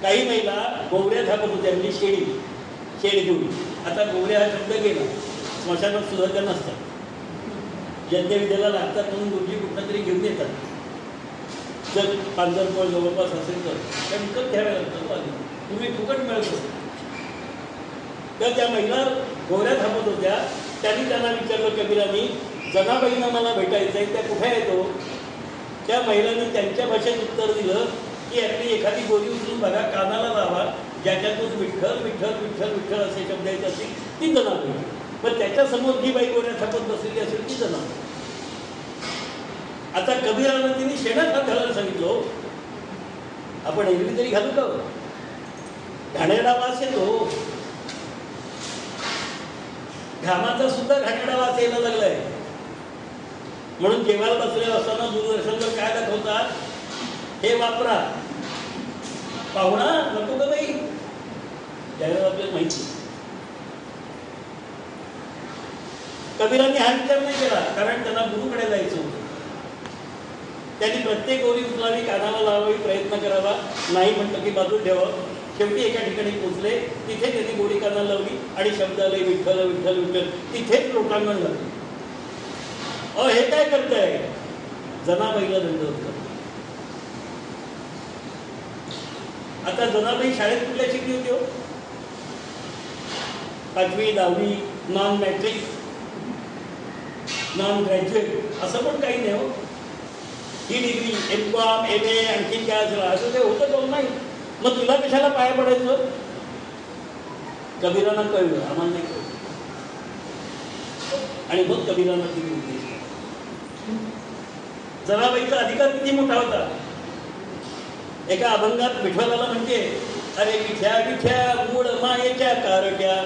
Speaker 1: काही महिला गोवऱ्या थापत होत्या, म्हणजे शेळी घेऊन. आता गोवऱ्या हा शब्द गेला, स्मशानात सुद्धा त्या नसतात. यज्ञविद्येला लागतात म्हणून गुरुजी कुठं तरी घेऊन येतात. जर पांढरपळ जवळपास असेल तर त्या विकत घ्याव्या लागतात. तुम्ही फुकट मिळत होते. तर त्या महिला गोवऱ्या थापत होत्या. त्यांनी त्यांना विचारलं कबीरांनी, जनाबाईंना मला भेटायचं आहे, त्या कुठे येतो? त्या महिलांनी त्यांच्या भाषेत उत्तर दिलं की आपली एखादी गोरी उचलून बघा, कानाला लावा, ज्याच्यातून विठ्ठल विठ्ठल विठ्ठल विठ्ठल असे शब्द येत असतील ती जनाबाई. पण त्याच्यासमोर जी बाई गोऱ्या थापत बसलेली असेल ती जनाबाई. आता कबीराला तिने शेणात हात घालायला सांगितलं. आपण एरवी तरी घालू का? घाणेरडा वास येतो, घामाचा सुद्धा घाणेरडा वास यायला लागलाय. म्हणून जेवायला बसले असताना दूरदर्शनवर काय दाखवतात, हे वापरा. पाहुणा नको का बाई, त्यावेळेला आपल्याला माहिती. कबीरांनी हा विचार नाही केला, कारण त्यांना गुरुकडे जायचं होतं. त्यांनी प्रत्येक गोरी उचलावी, कानाला लावावी, प्रयत्न करावा. नाही म्हटलं की बाजूला ठेवावं. शेवटी एका ठिकाणी पोचले, तिथे त्यांनी गोडी कानाला लावली आणि शब्द आले विठ्ठल विठ्ठल विठ्ठल. तिथेच लोटांगण झालं. हे काय करताय? जनाबाईला दंडवत करतो. आता जनाबाई शाळेत कुठल्या शिकली होती हो? 5वी 10वी, नॉन मॅट्रिक, नॉन ग्रॅज्युएट असं पण काही नाही हो. ही डिग्री M.Com, MA आणखी काय असं असं ते होतं का? नाही. मग तुला कशाला पाया पडायचं? कबीरांना कळलं, आम्हाला नाही कळलं. आणि मग कबीरांना तिने उपदेश. जनाबाईचा अधिकार किती मोठा होता. एका अभंगात विठ्ठलाला म्हणते, अरे विठ्या विठ्या मूळ मायेच्या कारक्या,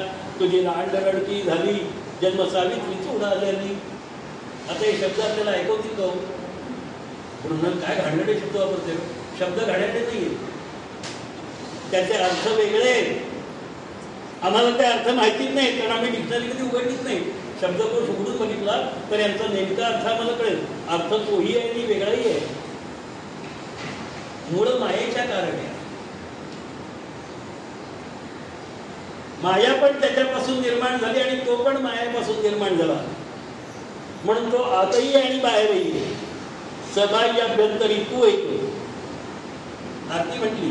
Speaker 1: तुझी लांड रडकी झाली, जन्म सावित्रीच उडाल्यानी. आता हे शब्द आपल्याला ऐकवतील का? म्हणून काय घाणेरडे शब्द वापरते. शब्द घाणेरडे नाही, त्याचे अर्थ वेगळे. आम्हाला ते अर्थ माहितीच नाही, कारण आम्ही डिक्शनरी कधी उघडलीच नाही. शब्दकोश उघडून बघितला तर यांचा नेमका अर्थ आम्हाला कळेल. अर्थ तोही आहे आणि वेगळाही आहे. मूळ मायेच्या कारण्या, माया पण त्याच्यापासून निर्माण झाली आणि तो पण मायापासून निर्माण झाला. म्हणून तो आतही आणि बाहेरही आहे. सबाह्य अभ्यंतरी तू येतो. आरती म्हटली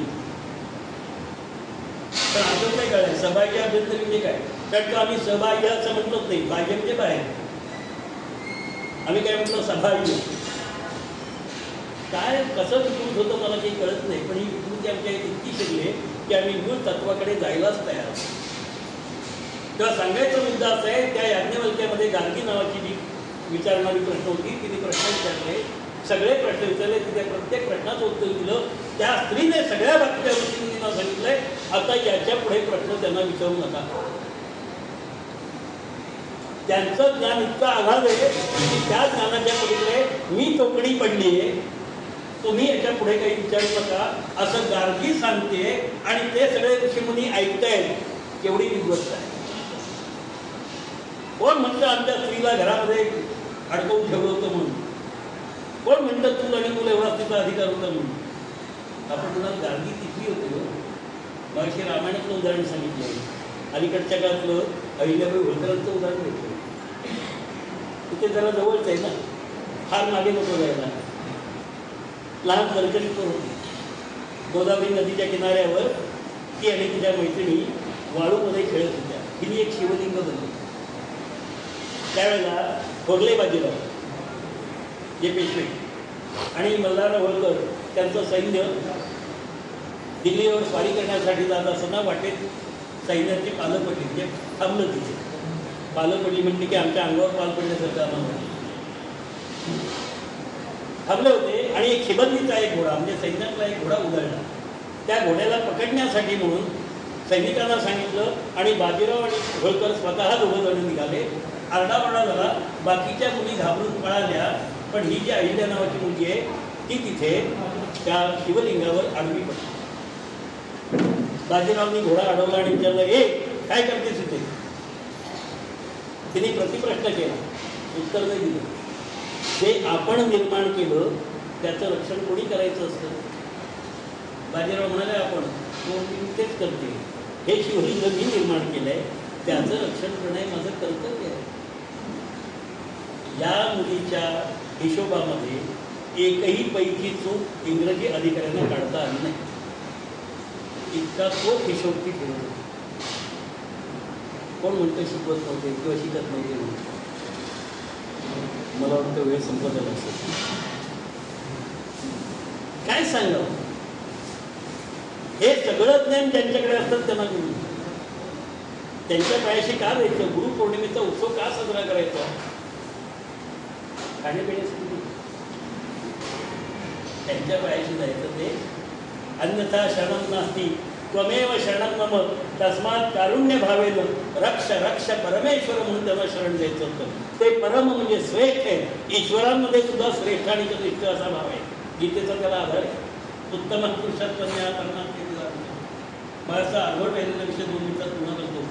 Speaker 1: पण असं काय कळाय सबाह्य अभ्यंतरी म्हणजे काय? कारण का आम्ही सबाह्य असं म्हणतोच नाही. बाह्य म्हणजे बाहेर. आम्ही काय म्हटलं? सबाह्य. काय कसं विकृत होतं मला काही कळत नाही, पण ही विकृती आमच्या इतकी शिकले की आम्ही मूळ तत्वाकडे जायलाच तयार आहोत. तेव्हा सांगायचा मुद्दा असा आहे, त्या याज्ञवल्क्यामध्ये गार्गी नावाची जी विचारणारी प्रश्न होती, तिने प्रश्न विचारले, सगळे प्रश्न विचारले, तिथे प्रत्येक प्रश्नाचं उत्तर दिलं. त्या स्त्रीने सगळ्या बाकीच्या गोष्टींनी सांगितलंय, आता याच्या पुढे प्रश्न त्यांना विचारू नका. त्यांचं ज्ञान इतकं आघात आहे की त्या ज्ञानाच्या पलीकडे मी तोकडी पडली आहे, तुम्ही याच्या पुढे काही विचारू नका असं गार्गी सांगते. आणि ते सगळे ऋषीमुनी ऐकतायत. केवढी विद्वत्ता आहे. कोण म्हणतं आमच्या स्त्रीला घरामध्ये अडकवून ठेवलं होतं म्हणून, कोण म्हणतं तू आणि तुला एवढा तिचा अधिकार होता म्हणून. आपण म्हणाल गार्गी तिथली होती. मग रामायणातलं उदाहरण सांगितलं आहे. अलीकडच्या काळातलं अहिल्याबाई होळकरांचं उदाहरण घेतलं. तिथे जरा जवळच आहे ना, फार मागे नको जायला. लहान सरकरीत होती. गोदावरी नदीच्या किनाऱ्यावर ती आणि तिच्या मैत्रिणी वाळूमध्ये खेळत होत्या. तिने एक शिवलिंग बनवलं. त्यावेळेला थोरले बाजीराव जे पेशवे आणि मल्हारराव होळकर त्यांचं सैन्य दिल्लीवर स्वारी करण्यासाठी जात असताना वाटेत सैन्याची पालं पडली. म्हणजे थांबलं तिथे. पालं पडली म्हणजे की आमच्या अंगावर पाल पडल्यासारखं आम्हाला थांबले होते. आणि एक शिबंदीचा एक घोडा म्हणजे सैन्यातला एक घोडा उधळला. त्या घोड्याला पकडण्यासाठी म्हणून सैनिकांना सांगितलं आणि बाजीराव आणि होळकर स्वतः दोघं जण निघाले. आरडाओरडा झाला. बाकीच्या मुली घाबरून पळाल्या. पण ही जी अहिल्या नावाची मुलगी आहे ती तिथे त्या शिवलिंगावर आडवी पडली. बाजीरावनी घोडा अडवला आणि विचारलं, ए काय करतेस इथे? तिने प्रतिप्रश्न केला. उत्तर नाही दिलं. जे आपण निर्माण केलं त्याचं रक्षण कोणी करायचं असतं? बाजीराव म्हणाले, आपण. मी तेच करते. हे शिवलिंग मी निर्माण केलंय, त्याचं रक्षण करणं हे माझं कर्तव्य आहे. या मुलीच्या हिशोबामध्ये एकही पैकी चूक इंग्रजी अधिकाऱ्यांना काढता आली नाही. इतका तो हिशोब ती ठेवतो. कोण म्हणतं शिकवत नव्हते किंवा शिकत नव्हते म्हणून? मला वाटतं वेळ संपत आला असेल. काय सांगावं? हे सगळं ज्ञान ज्यांच्याकडे असतं त्यांना गुरु. त्यांच्या पायाशी का द्यायचं? गुरुपौर्णिमेचा उत्सव का साजरा करायचा? खाण्यापिण्यासाठी त्यांच्या पायाशी जायचं. ते अन्यथा शरणं नास्ती त्वमेव शरणं मम तस्मात् कारुण्य भावेन रक्ष रक्ष परमेश्वर म्हणून त्यांना शरण द्यायचं होतं. ते परम म्हणजे श्रेष्ठ आहे. ईश्वरांमध्ये सुद्धा श्रेष्ठ आणि श्रेष्ठ असा भाव आहे. गीतेचा त्याला आधार आहे. उत्तम पुरुषात्मन्या करणार ते दिला. माझा अर्धवट राहिलेला विषय 2 मिनिटात पूर्ण करतो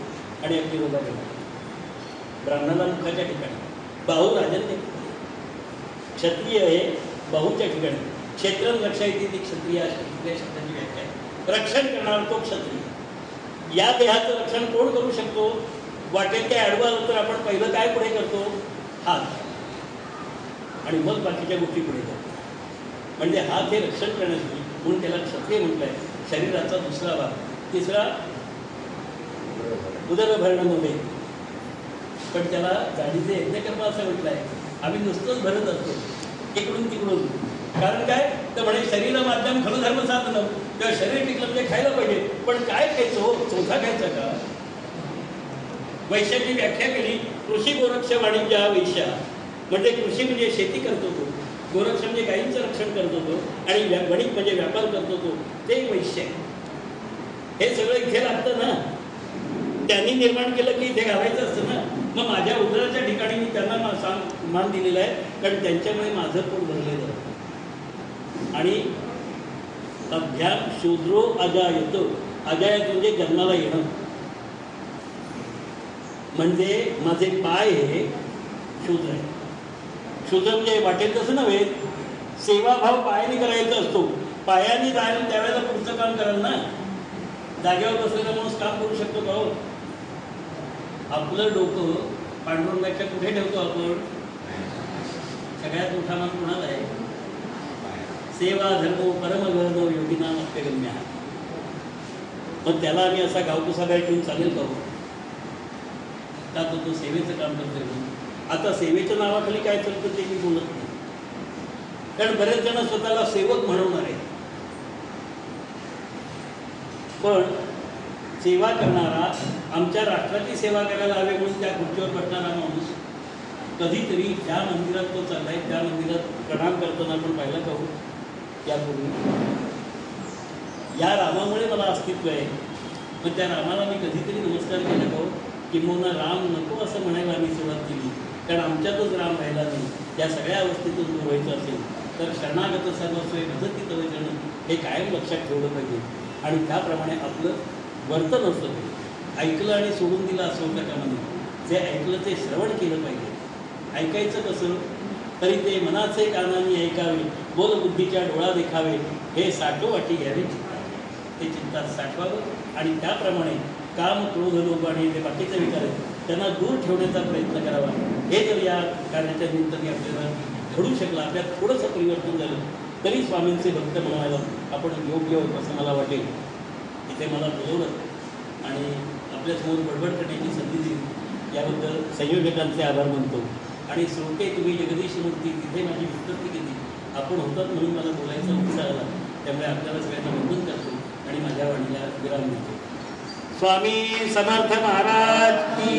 Speaker 1: आणि अगदी रोजा घेतो. ब्राह्मणाला मुखाच्या ठिकाणी, बाहू राजन्य, क्षत्रिय आहे बाहूच्या ठिकाणी. क्षेत्रं रक्षायती ती क्षत्रिय असते शब्दाची व्याख्या आहे. रक्षण करणारा तो क्षत्रिय. या देहाचं रक्षण कोण करू शकतो? वाटेल काय आडवं आलं तर आपण पहिलं काय पुढे करतो? हात. आणि मग बाकीच्या गोष्टी पुढे करतो. म्हणजे हात हे रक्षण करण्यासाठी म्हणून त्याला क्षत्रिय म्हटलंय. शरीराचा दुसरा भाग. तिसरा उदरभरण नव्हे, पण त्याला जाडीचे यज्ञकर्म असं म्हटलंय. आम्ही नुसतंच भरत असतो इकडून तिकडून. कारण काय तर म्हणे शरीर माध्यम खरं धर्म साधनं. तेव्हा शरीर टिकलं म्हणजे खायला पाहिजे. पण काय खायचं? चौथा खायचा का? वैश्याची व्याख्या केली. कृषी गोरक्ष वाणिज्य वैश्या. म्हणजे कृषी म्हणजे शेती करतो तो, गोरक्ष म्हणजे गायींचं रक्षण करतो तो, आणि वणिक म्हणजे व्यापार करतो तो, ते वैश्य आहे. हे सगळं इथे लागतं ना. त्यांनी निर्माण केलं की इथे घालायचं असतं ना. मग माझ्या उदराच्या ठिकाणी मी त्यांना मान दिलेला आहे, कारण त्यांच्यामुळे माझं पोट भरलेलं आहे. आणि अभ्याम शूद्रो अजायत. अजायत म्हणजे जन्माला येणं. म्हणजे माझे पाय हे शूद्र आहे. शूद्र म्हणजे वाटेल तसं नव्हे. सेवाभाव पायाने करायचा असतो. पायाने जायला त्यावेळेला पुढचं काम कराल ना. जागेवर बसलेला माणूस काम करू शकतो का हो? आपलं डोकं पांडुरंगाच्या कुठे ठेवतो आपण? सगळ्यात मोठा मान कुणाला आहे? सेवा धर्मो परमगहनो योगिनाम अप्यगम्य. मग त्याला आम्ही असा गावकुसा गाय ठेवून चालेल का हो? का तो सेवेचं काम करतोय म्हणून. आता सेवेच्या नावाखाली काय चालतं ते मी बोलत नाही. कारण बरेच जण स्वतःला सेवक म्हणवणार आहेत, पण सेवा करणारा, आमच्या राष्ट्राची सेवा करायला हवी म्हणून त्या खुर्चीवर बसणारा माणूस कधीतरी ज्या मंदिरात तो चाललाय त्या मंदिरात प्रणाम करताना आपण पाहिलं का हो? यापूर्वी या रामामुळे मला अस्तित्व आहे, पण त्या रामाला मी कधीतरी नमस्कार केला का हो? किंबहुना राम नको असं म्हणायला आम्ही सुरुवात केली, कारण आमच्यातच राम राहिला नाही. या सगळ्या अवस्थेतून दूर व्हायचं असेल तर शरणागत सर्वस्व मदतीत वचन हे कायम लक्षात ठेवलं पाहिजे. आणि त्याप्रमाणे आपलं वर्तन असलं पाहिजे. ऐकलं आणि सोडून दिलं असं होतं का म्हणे, जे ऐकलं ते श्रवण केलं पाहिजे. ऐकायचं कसं? तरी ते मनाचे कानाने ऐकावे, बोलबुद्धीच्या डोळा देखावे, हे साठोवाटी घ्यावे चित्तात, ते चित्तात साठवावं आणि त्याप्रमाणे काम, क्रोध, लोभ आणि ते बाकीचे विकार आहेत त्यांना दूर ठेवण्याचा प्रयत्न करावा. हे जर या कार्याच्या निमित्ताने आपल्याला घडू शकलं, आपल्यात थोडंसं परिवर्तन झालं, तरी स्वामींचे भक्त म्हणायला आपण योग्य होत असं मला वाटेल. इथे मला बोलवलं आणि आपल्यासमोर बडबड करण्याची संधी दिली याबद्दल संयोजकांचे आभार मानतो. आणि श्रोते तुम्ही जगदीश मूर्ती तिथे माझी विस्तृती केली, आपण होतात म्हणून मला बोलायचा उत्साह आला, त्यामुळे आपल्याला सगळ्यांना वंदन करतो आणि माझ्या वाणीला विराम देतो. स्वामी समर्थ महाराज की